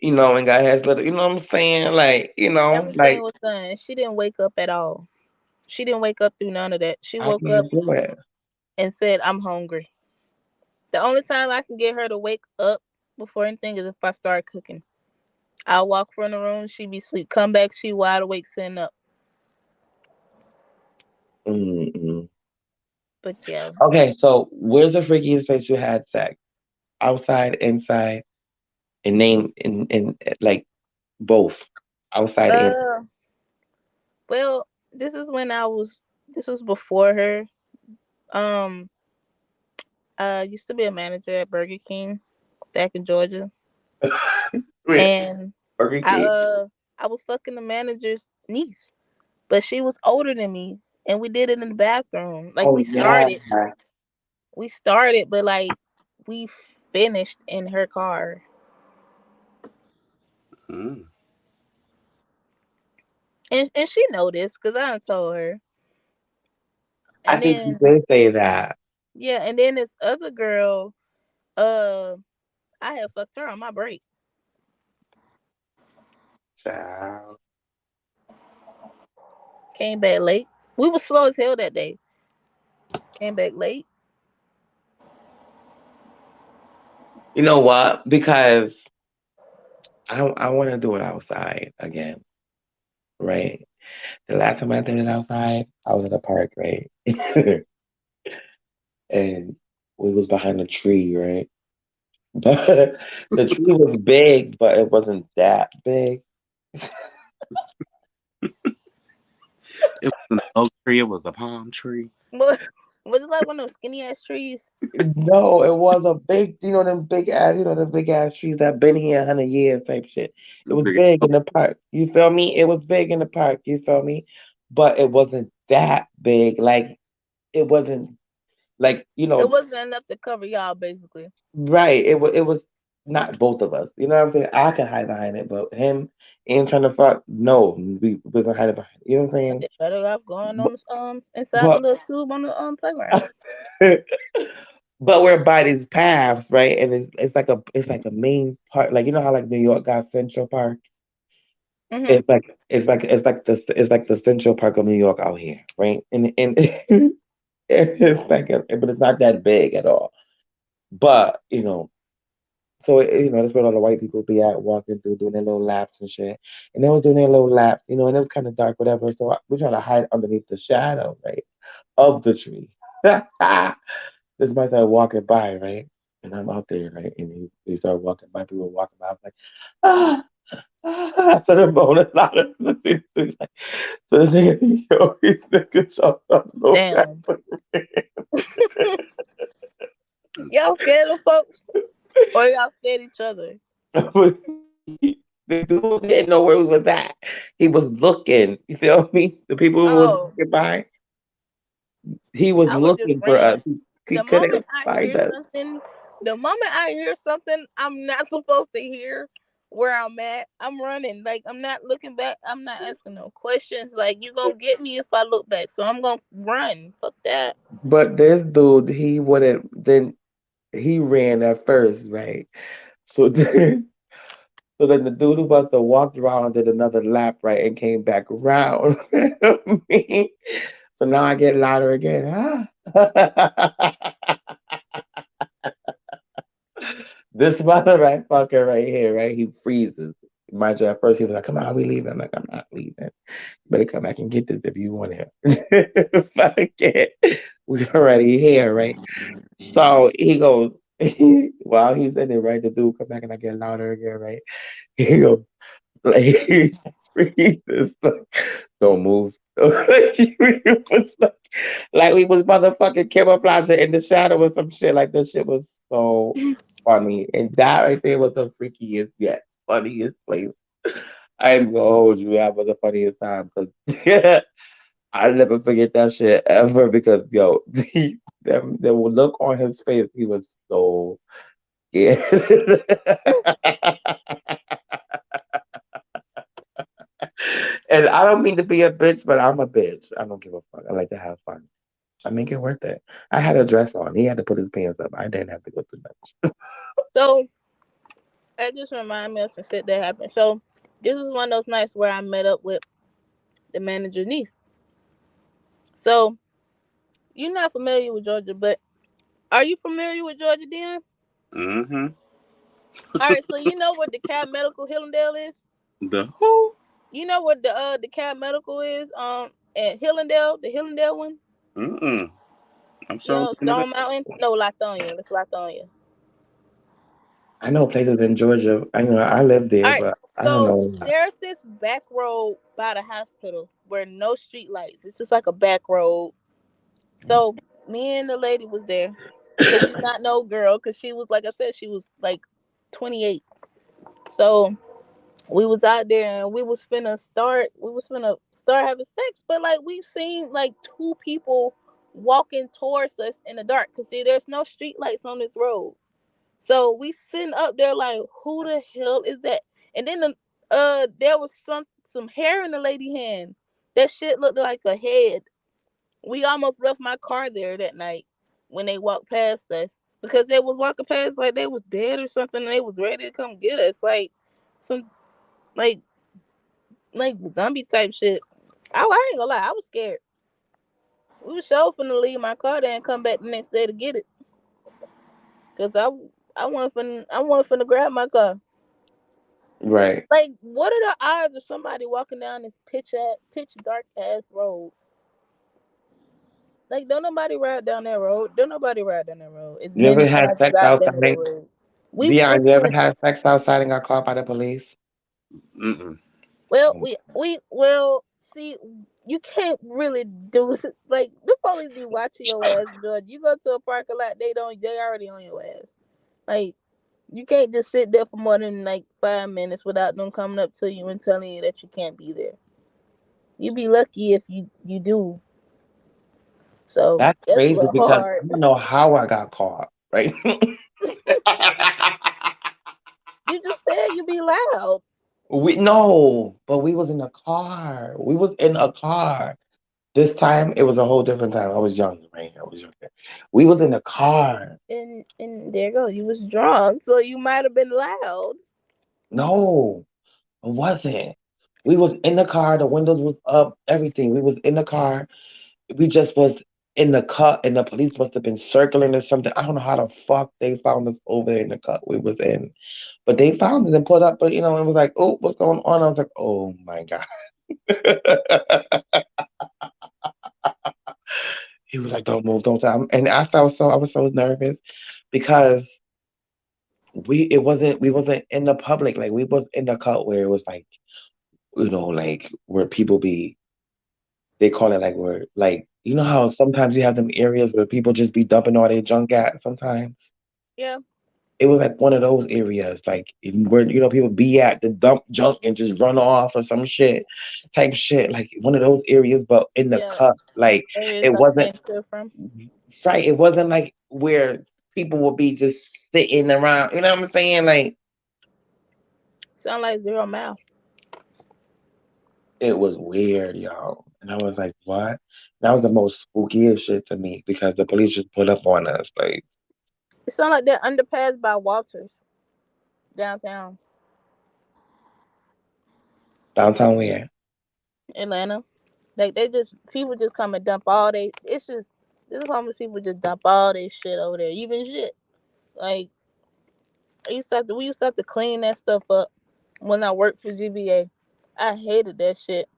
and got his little. You know what I'm saying? Like, everything like was done. She didn't wake up at all. She didn't wake up through none of that. She I woke up can't do it. and said, "I'm hungry." The only time I can get her to wake up before anything is if I start cooking. I'll walk from the room, she be asleep. Come back, she wide awake, sitting up. Mm-mm. But yeah, Okay, so where's the freakiest place you had sex? Outside, inside, and name and like both. Outside and uh, well, this is when I was. This was before her. Um, I used to be a manager at Burger King back in Georgia, wait, and Burger I King. uh I was fucking the manager's niece, but she was older than me, and we did it in the bathroom. Like Oh yeah. we started, but like we finished in her car, Mm. and she noticed because I done told her. I And think you then did say that. yeah, and then this other girl, uh, I had fucked her on my break. Child. Came back late. We was slow as hell that day. Came back late. You know what? Because I want to do it outside again, right? The last time I did it outside, I was at a park, right? And we was behind a tree, right? But the tree was big, but it wasn't that big. It was an oak tree. It was a palm tree. But was it like one of those skinny ass trees? No, it was a big, the big ass trees that been here 100 years type shit. It It was was big. big in the park. You feel me? It was big in the park. You feel me? But it wasn't that big. Like it wasn't like It wasn't enough to cover y'all, basically. right. It was not both of us. You know what I'm saying? I can hide behind it, but him and trying to fuck, no, we wasn't hiding behind it. You know what I'm saying? It better off going But, on inside the but little tube on the playground. but we're by these paths, right? And it's like a main part, like you know how like New York got Central Park. Mhm. It's like the Central Park of New York out here, right? And but it's not that big at all. But so that's where all the white people be at walking through doing their little laps and shit. And they was doing their little laps, and it was kind of dark, whatever. So we trying to hide underneath the shadow, right, of the tree. This might start walking by, right? And I'm out there, right? And he started walking by, people were walking by. I was like, ah, ah, so the moaning louder. He's like, so this nigga, yo, he's nigga jumped up so fast. Damn. Y'all scared of folks, or y'all scared each other? But The dude didn't know where we was at. He was looking. You feel me? The people who was Oh, walking by, he was I would just looking for us. ran. He The couldn't moment I find hear us. something, the moment I hear something I'm not supposed to hear where I'm at, I'm running. Like I'm not looking back. I'm not asking no questions. Like you gonna get me if I look back. So I'm gonna run. Fuck that. But this dude, he wouldn't. Then he ran at first, right? So then, so then the dude who must have walked around and did another lap, right, and came back around me. So now I get louder again. Ah. This mother right fucker right here, right? He freezes. Mind you, at first he was like, "Come on, we leaving." I'm like, "I'm not leaving. You better come back and get this if you want it." Fuck it. We already here, right? So he goes, while he's in it, right? The dude come back and I get louder again, right? He goes, like, he freezes, like, don't move. We was like we was motherfucking camouflaging in the shadow or some shit. Like this shit was so funny. And that right there was the freakiest yet funniest place. I ain't gonna hold you. That was the funniest time because I never forget that shit ever because yo, the look on his face, he was so scared. And I don't mean to be a bitch, but I'm a bitch. I don't give a fuck. I like to have fun. I make it worth it. I had a dress on. He had to put his pants up. I didn't have to go through that. So that just remind me of some shit that happened. So this was one of those nights where I met up with the manager's niece. So you're not familiar with Georgia, but are you familiar with Georgia, Dan? Mm-hmm. All right, so you know what the Cal Medical Hillendale is? The who? You know what the Cal Medical is? At Hillendale, the Hillendale one. Mm-mm. I'm You sure know looking it up. Stone Mountain? No, Lithonia. It's Lithonia. I know places in Georgia. I know I live All there, right, but I don't so know. there's this back road by the hospital where no street lights. It's just like a back road. So me and the lady was there because she's not no girl. Because she was like I said, she was like 28. So we was out there and we was finna start having sex, but like we seen like two people walking towards us in the dark because see there's no street lights on this road. So we sitting up there like who the hell is that? And then there was some hair in the lady hand. That shit looked like a head. We almost left my car there that night when they walked past us because they was walking past like they was dead or something and they was ready to come get us like some like zombie type shit. I ain't gonna lie, I was scared. We was sure finna leave my car there and come back the next day to get it, cause I want finna grab my car. Right. Like, what are the odds of somebody walking down this pitch dark ass road? Like, don't nobody ride down that road. Don't nobody ride down that road. As You ever many had times as sex I've been to that outside? road, we Dion, you ever fucking had sex outside and got caught by the police? Mm-mm. well, Oh, we see. You can't really do like the police be watching your ass, George. You go to a parking lot, they already on your ass. Like you can't just sit there for more than like 5 minutes without them coming up to you and telling you that you can't be there. You be lucky if you do. So that's that's a crazy little because hard. I don't know how I got caught. Right. You just said you be loud. We no, but we was in a car. We was in a car. This time it was a whole different time. I was young, right? I was younger. We was in a car. And there you go. You was drunk, so you might have been loud. No, it wasn't. We was in the car. The windows was up. Everything. We was in the car. We just was in the cut, and the police must have been circling or something. I don't know how the fuck they found us over there in the cut we was in, but they found it and put up. But it was like, oh, what's going on? I was like, oh my god. He was like, don't move, don't stop. And I was so nervous because we wasn't in the public, like we was in the cut where it was like, like where people be, they call it like where, like, how sometimes you have them areas where people just be dumping all their junk at sometimes. Yeah. It was like one of those areas, like where people be at the dump junk and just run off or some shit, type shit. Like one of those areas, but in the Yeah, cut. Like areas it I wasn't can't steal from. right. It wasn't like where people would be just sitting around. You know what I'm saying? Like Sound like 0 Mile. it was weird, y'all. And I was like, what? That was the most spookiest shit to me because the police just put up on us, like It sound like that underpass by Walters downtown downtown where. Atlanta. Like they just people just come and dump all they. It's just these homeless people just dump all their shit over there. Even shit like we used to have to clean that stuff up when I worked for GBA. I hated that shit.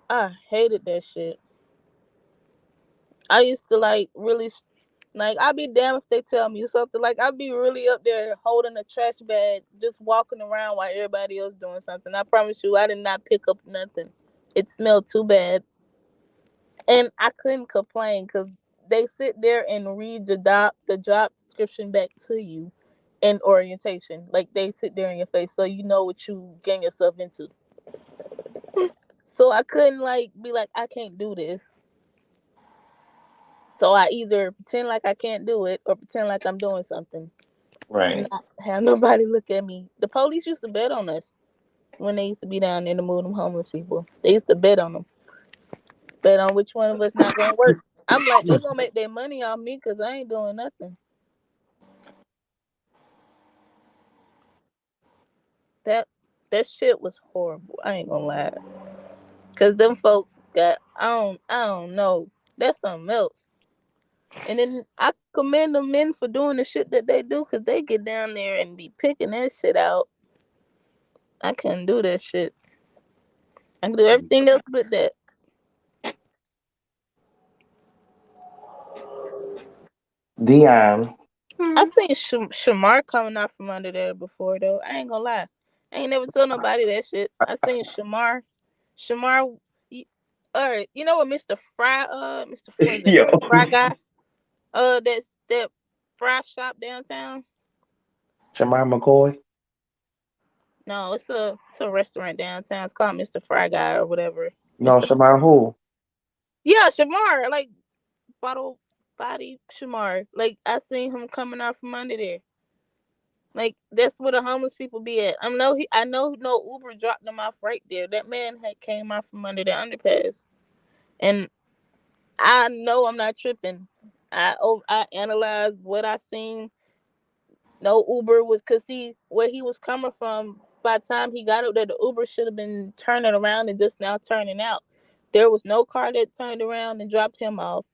I hated that shit. I used to like really like I'd be damned if they tell me something. Like I'd be really up there holding a trash bag, just walking around while everybody else doing something. I promise you, I did not pick up nothing. It smelled too bad, and I couldn't complain because they sit there and read the job description back to you in orientation. Like they sit there in your face, so you know what you getting yourself into. So I couldn't like be like I can't do this. So I either pretend like I can't do it or pretend like I'm doing something to Right. not have nobody look at me. The police used to bet on us when they used to be down there to move them homeless people. They used to bet on them, bet on which one of us not gonna work. I'm like, they gonna make their money off me because I ain't doing nothing. That that shit was horrible. I ain't gonna lie, cause them folks got I don't know. That's something else. And then I commend the men for doing the shit that they do, cause they get down there and be picking that shit out. I couldn't do that shit. I can do everything else but that. Dion. I seen Shamar coming out from under there before though. I ain't gonna lie. I ain't never told nobody that shit. I seen Shamar. Shamar. Alright, you know what Mr. Fry? Mr. Was it Yo. Mr. Fry guy? That's that fry shop downtown. Shamar McCoy. No, it's a restaurant downtown. It's called Mr. Fry Guy or whatever. No, Mr. Shamar who? Yeah, Shamar, like bottle body Shamar. Like I seen him coming out from under there. Like that's where the homeless people be at. I know no Uber dropped them off right there. That man had came out from under the underpass. And I know I'm not tripping. I analyzed what I seen. No Uber was cause see where he was coming from by the time he got up there, the Uber should have been turning around and just now turning out. There was no car that turned around and dropped him off.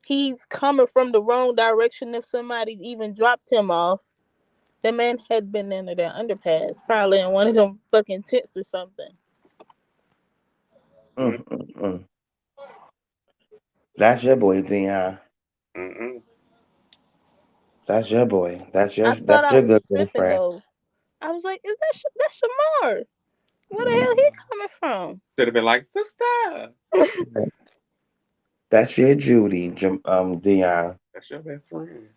He's coming from the wrong direction if somebody even dropped him off. The man had been under their underpass, probably in one of them fucking tents or something. Mm. That's your boy, Dion. Mm-mm. That's your boy. I That's thought I your was good tripping girlfriend. though. I was like, "Is that's Shamar? Where the hell he coming Should have been like, sister. from?" That's your Judy, Dion. That's your best friend.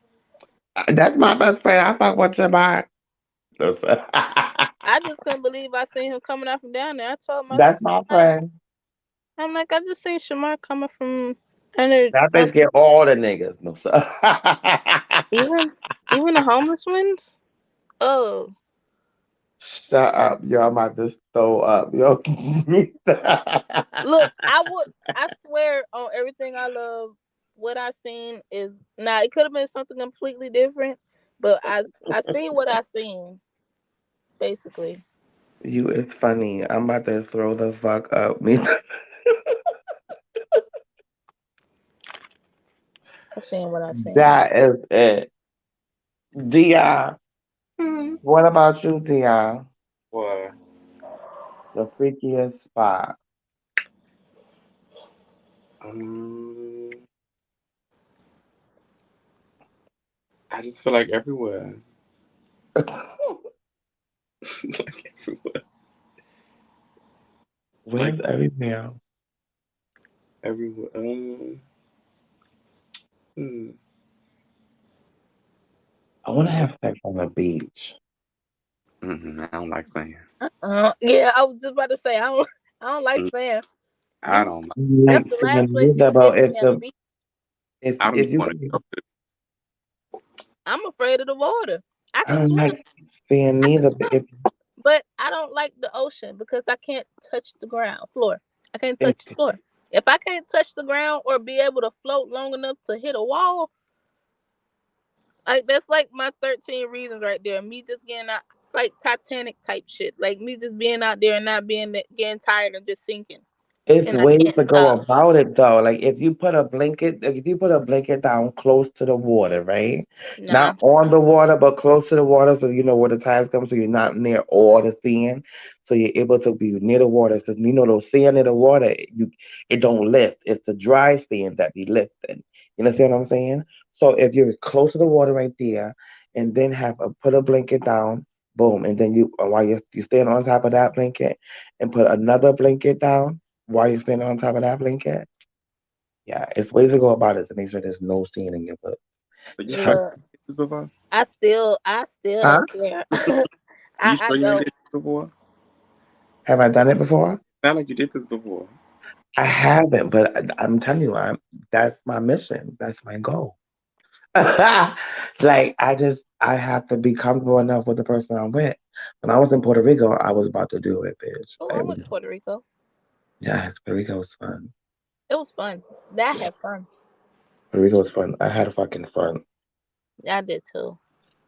That's my best friend. I fuck with Shamar. I just couldn't believe I seen him coming out from down there. I told my That's sister, my friend. I'm like, I just seen Shamar coming from under That bitch get all the niggas. No, sir. even even the homeless ones. Oh, Shut up, yo. I'm about to throw up, yo. look, I swear on everything I love. What I seen is now it could have been something completely different, but I seen what I seen basically. You is funny. I'm about to throw the fuck up. Me. I seen what I seen. That is it. Dia, Hmm. what about you, Dia? What? The freakiest spot. Um, I just feel like everywhere. Like everywhere. Like Where's everywhere? everywhere. Hmm. I want to have sex on the beach. I don't like saying. Yeah, I was just about to say I don't. I don't like Mm, saying I you. don't like. That's Like the last seeing place neither you take about me if at a the beach. I don't if even you want to go to. I'm afraid of the water. I I can don't swim. like seeing I can neither, but swim, but I don't like the ocean because I can't touch the ground floor. I can't if touch the floor. If I can't touch the ground or be able to float long enough to hit a wall, like that's like my 13 reasons right there. Me just getting out like Titanic type shit. Like me just being out there and not being getting tired and just sinking, it's and I ways can't to go stop. about it though. Like if you put a blanket, like if you put a blanket down close to the water, right? Nah. Not on the water, but close to the water, so you know where the tides come, so you're not near all the sand, so you're able to be near the water. Because you know those sand in the water, it don't lift. It's the dry sand that be lifting. You understand what I'm saying? So if you're close to the water right there, and then put a blanket down, boom, and then while you stand on top of that blanket, and put another blanket down while you're standing on top of that blanket. Yeah, it's ways to go about it to make sure there's no sand in your foot. But you sure Trust. Look, you did this before? I still Huh? don't care. You I sure you ain't don't. did this before? Have I done it before? Sound like you did this before. I haven't, but I'm telling you, that's my mission. That's my goal. Like I have to be comfortable enough with the person I'm with. When I was in Puerto Rico, I was about to do it, bitch. Oh, I went to Puerto Rico. Yes, Puerto Rico was fun. It was fun. That had fun. Puerto Rico was fun. I had fucking fun. I did too.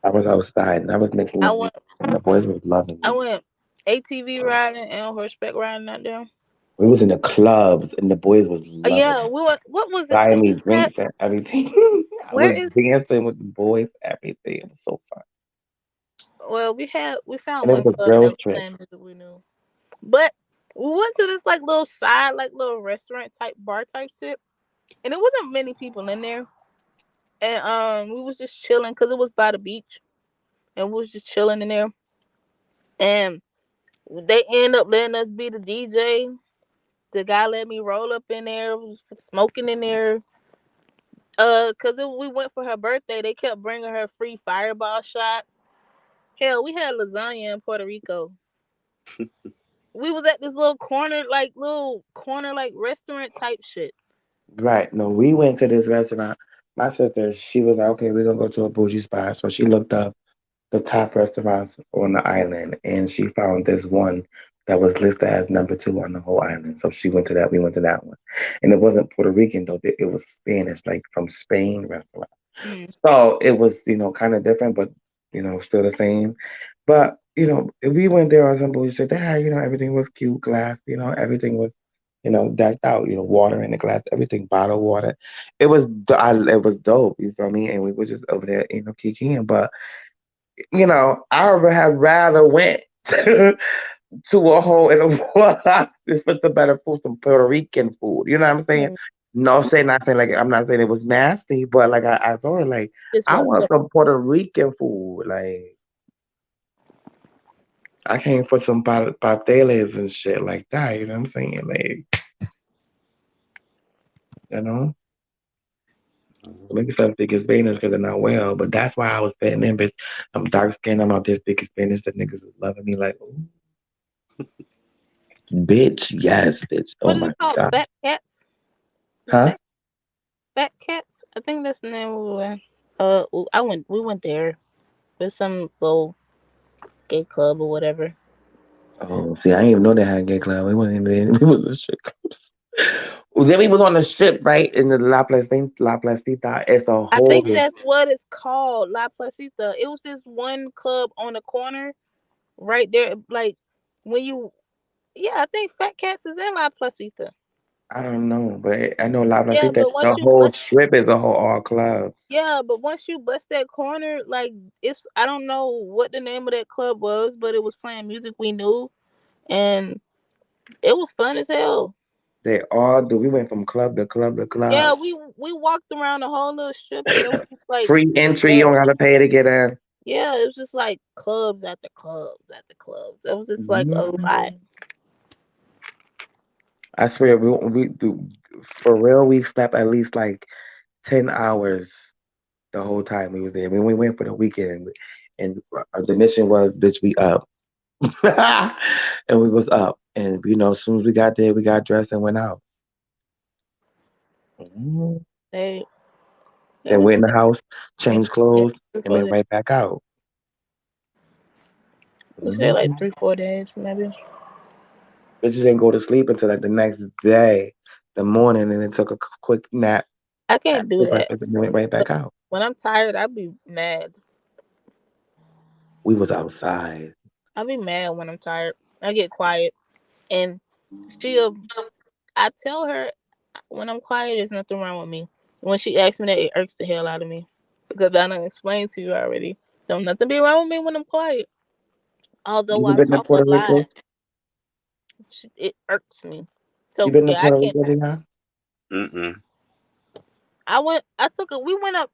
I was outside and I was mixing I with you. went. And the boys was loving I me. went ATV riding and horseback riding out there. We was in the clubs and the boys was loving Yeah, it. we went. What was it? Buying What me is that? drinks and everything. I Where was is? dancing with the boys, everything. It was so fun. Well, we found And it one was a club that girls was trip. playing music we knew, but we went to this like little side, like little restaurant type bar type shit, and it wasn't many people in there, and we was just chilling because it was by the beach, and we was just chilling in there, and they end up letting us be the DJ. The guy let me roll up in there, was smoking in there. Cause we went for her birthday. They kept bringing her free fireball shots. Hell, we had lasagna in Puerto Rico. We was at this little corner, like restaurant type shit. Right. No, we went to this restaurant. My sister, she was like, okay, we're gonna go to a bougie spot. So she looked up the top restaurants on the island and she found this one that was listed as number 2 on the whole island. So she went to that, we went to that one. And it wasn't Puerto Rican though, it was Spanish, like from Spain restaurant. Mm. So it was, kind of different, but still the same. But we went there on some bullshit. They had, everything was cute, glass, everything was, decked out, water in the glass, everything, bottled water. It was dope, you feel me? And we were just over there, kikiing. But I would have rather went to a hole in a wall if it's the better food, some Puerto Rican food. You know what I'm saying? Mm. No, not saying like I'm not saying it was nasty, but like I told her like Just I one want tip. some Puerto Rican food. Like I came for some pateles and shit like that. You know what I'm saying? Like you know, maybe some thick as Spanish because they're not well, but that's why I was fitting in. Bitch, I'm dark skinned. I'm out this thick as Spanish. The niggas is loving me like, ooh, bitch, yes, bitch. Oh What is my it called? god, Fat cats. The huh? fat cats. I think that's the name we went. I went. We went there. There's some little gay club or whatever. Oh, see, I didn't even know they had a gay club. We wasn't even. We was a strip club. Well, then we was on the strip, right, in the La Placita. It's a I think whole that's what it's called, La Placita. It was this one club on the corner right there. Like when you, yeah, I think Fat Cats is in La Placita. I don't know, but I know La Yeah, Placita. but The once you whole bust, strip is a whole all clubs. yeah, but once you bust that corner, like it's, I don't know what the name of that club was, but it was playing music we knew, and it was fun as hell. They all do. We went from club to club to Yeah, club. we walked around the whole little strip, and it was just like, Free entry. You yeah, don't gotta pay to get in. yeah, it was just like clubs after clubs after clubs. It was just like a lot. Mhm. I swear, we do for real. We slept at least like 10 hours the whole time we was there. We went for the weekend, and the mission was, bitch, we up, and we was up, and as soon as we got there, we got dressed and went out. Mhm. They they Then was went in the house, like changed clothes, and before then that. right back out. We say like Mhm. 3-4 days maybe. Bitches didn't go to sleep until like the next day, the morning, and then took a quick nap I can't do after that. breakfast and then went right back out. When I'm tired, I be mad. We was outside. I be mad when I'm tired. I get quiet, and she'll. I tell her when I'm quiet, there's nothing wrong with me. When she asks me that, it irks the hell out of me because I done explained to you already. Don't nothing be wrong with me when I'm quiet. You Although ever I been to talk a Puerto lot, Rico? it irks me. You So been to yeah, I Puerto can't. Rico, Dion? Mm-mm. I went. I took a. We went up.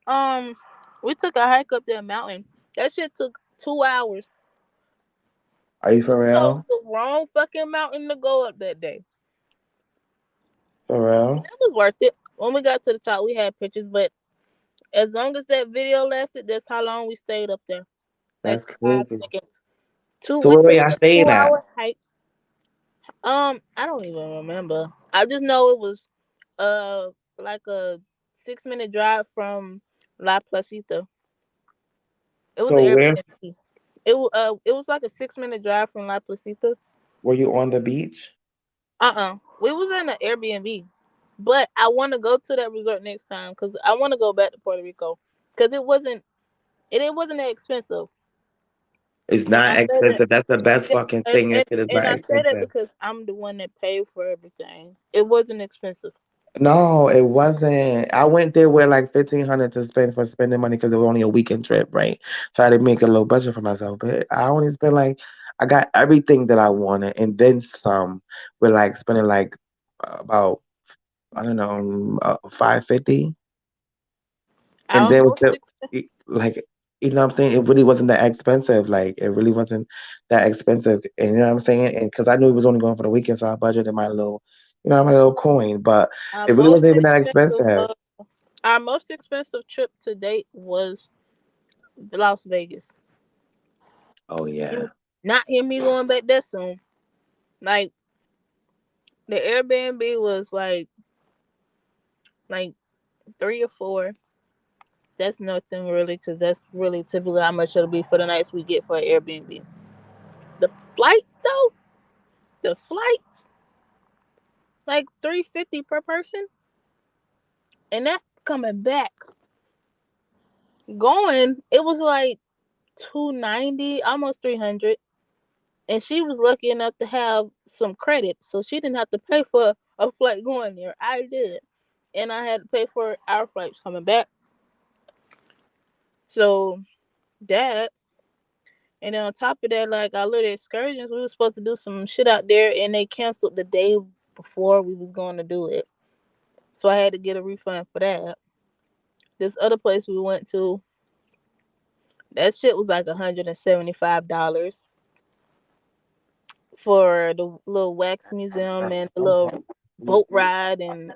We took a hike up that mountain. That shit took 2 hours. Are you We for chose real? the wrong fucking mountain to go up that day. For real? It was worth it. When we got to the top, we had pictures, but as long as that video lasted, that's how long we stayed up there. Like That's 5 crazy. seconds. Two. So We where took y'all a staying at? 2 hour hike. I don't even remember. I just know it was uh like a 6 minute drive from La Placita. It was an So where Airbnb. It was like a 6 minute drive from La Placita. were you on the beach? We was in an Airbnb, but I want to go to that resort next time because I want to go back to Puerto Rico because it wasn't that expensive, It's and I not said that. expensive. That's the best Yeah, fucking thing. That shit is and not I say that expensive. because I'm the one that paid for everything. It wasn't expensive. No, it wasn't. I went there with like 1,500 to spend for spending money because it was only a weekend trip, right? So I had to make a little budget for myself. But I only spent like I got everything that I wanted and then some. With like spending like about I don't know 550, and Our then most expensive. like what I'm saying, it really wasn't that expensive. Like it really wasn't that expensive, and you know what I'm saying. And because I knew it was only going for the weekend, so I budgeted my little, my little coin. But Our it really most wasn't even that expensive. expensive. Our most expensive trip to date was Las Vegas. Oh Do yeah. not hear me going back that soon. Like the Airbnb was like 3 or 4. That's nothing really, because that's really typically how much it'll be for the nights we get for an Airbnb. The flights though, the flights like 350 per person, and that's coming back. Going, it was like 290, almost 300, and she was lucky enough to have some credit, so she didn't have to pay for a flight going there. I did, and I had to pay for our flights coming back. So that, and then on top of that, like our little excursions, we were supposed to do some shit out there, and they canceled the day before we was going to do it. So I had to get a refund for that. This other place we went to, that shit was like $175 for the little wax museum and the little boat ride, and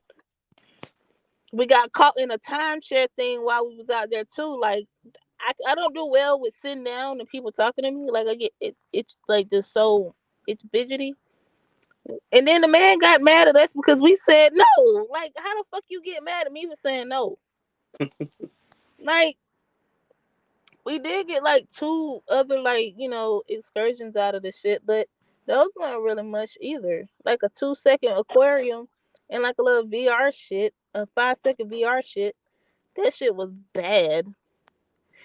we got caught in a timeshare thing while we was out there too. Like I don't do well with sitting down and people talking to me. Like I get it's like just so it's fidgety. And then the man got mad at us because we said no. Like how the fuck you get mad at me for saying no? Like we did get like two other excursions out of the shit, but those weren't really much either. Like a 2 second aquarium and like a little VR shit, a 5 second VR shit. That shit was bad.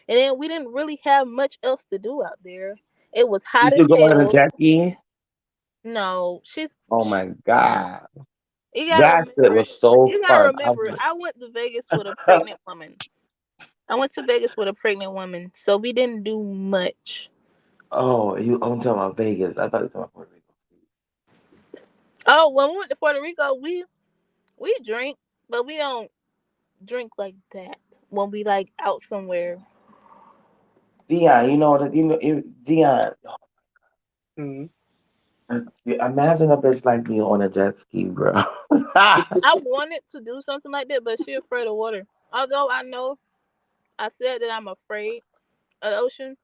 And then we didn't really have much else to do out there. It was hot Did as you go on a hell. jet ski? No, Oh my god. you gotta That shit remember. was so You gotta fun. remember. I went to Vegas with a pregnant woman. I went to Vegas with a pregnant woman, so we didn't do much. I'm talking about Vegas. I thought you were talking about Puerto Rico. Oh, when we went to Puerto Rico, we drink, but we don't drink like that. When we like out somewhere, Dion, Dion, Mm-hmm. imagine a bitch like me on a jet ski, bro. I wanted to do something like that, but she afraid of water. Although I know I said that I'm afraid of the ocean.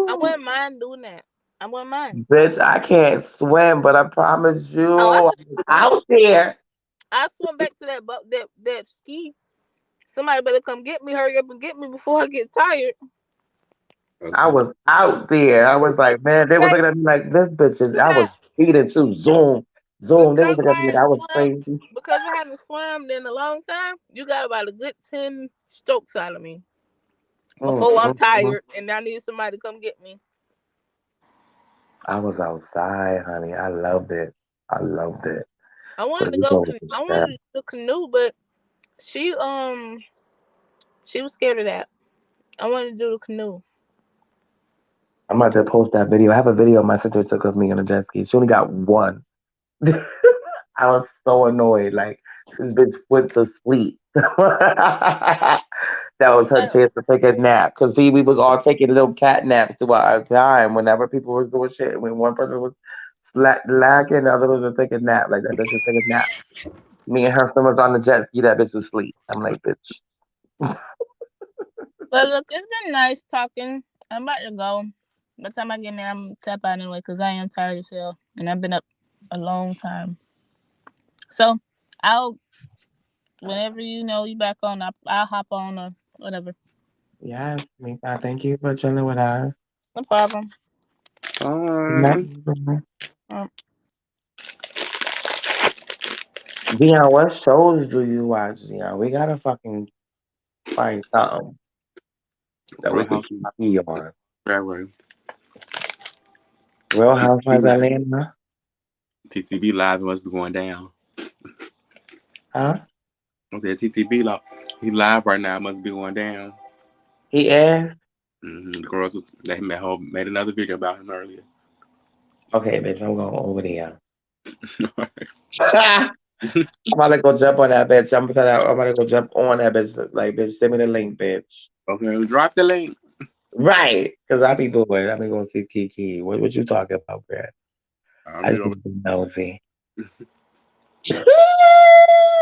I Ooh, wouldn't mind doing that. I wouldn't mind. bitch, I can't swim, but I promise you, Oh, I I'm could swim. out there. I swim back to that that ski. Somebody better come get me. Hurry up and get me before I get tired. I Okay. was out there. I was like, man, they was Guys, looking at me like this bitch is. you I got was speeding too. Zoom, zoom. They was because looking at me I like ain't I was swam crazy. because I haven't swam in a long time. You got about a good 10 strokes out of me Mm, before I'm mm, mm. tired and I need somebody to come get me. I was outside, honey. I loved it. I loved it. I But wanted to you go. know what I that. wanted to do canoe, but she she was scared of that. I wanted to do the canoe. I'm about to post that video. I have a video my sister took of me on a jet ski. She only got one. I was so annoyed. Like this bitch went to sleep. That was her But chance to take a nap. Cause see, we was all taking little cat naps throughout our time. Whenever people was doing shit, when one person was lacking, the other was taking a nap. Like that bitch was taking a nap. Me and her son was on the jet ski. That bitch was asleep. I'm like, bitch. look, it's been nice talking. I'm about to go. By the time I get in there, I'm tap out anyway because I am tired as hell and I've been up a long time. So I'll whenever you back on, I'll hop on or whatever. Yes, Mika. Thank you for chilling with us. No problem. Good night. Um, Um, Dion, what shows do you watch, Dion? We gotta fucking find something that we Real could House keep key on. Railway. Real TTB Housewives of live. Atlanta? TTB live must be going down. Huh? Okay, TTB live. He live right now. Must be going down. He is? The girls was, they made another video about him earlier. Okay, bitch, I'm going over there. I'm about to go jump on that bitch. I'm about to go jump on that bitch. Like, bitch, send me the link, bitch. Okay, drop the link. Right, because I be bored. I be going to see Kiki. What you talking about, Brad? I'll I be just over. want to be nosy.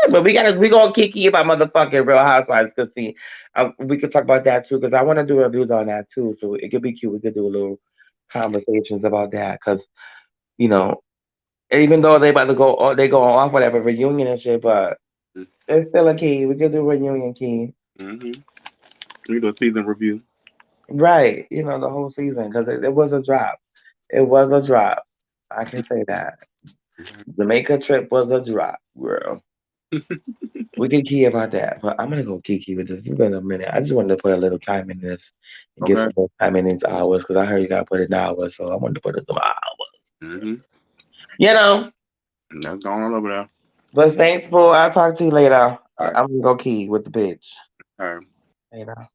But we gonna Kiki about motherfucking Real Housewives. Cause see, we could talk about that too. Cause I want to do reviews on that too. So it could be cute. We could do a little conversations about that. Cause you know, even though they about to go, they going off whatever reunion and shit, but it's still a key. We could do reunion key. Mm-hmm. We do a season review. Right. You know, the whole season. Cause it was a drop. It was a drop. I can say that. Jamaica trip was a drop, girl. We can key about that, but I'm gonna go kiki with this. It's been a minute. I just wanted to put a little time in this and get Okay. some more time in these hours because I heard you gotta put in hours, so I wanted to put in some hours. Mm-hmm. You know. And that's going on over there. But thanks for. I'll talk to you later. All right. I'm gonna go key with the bitch. All right. Later.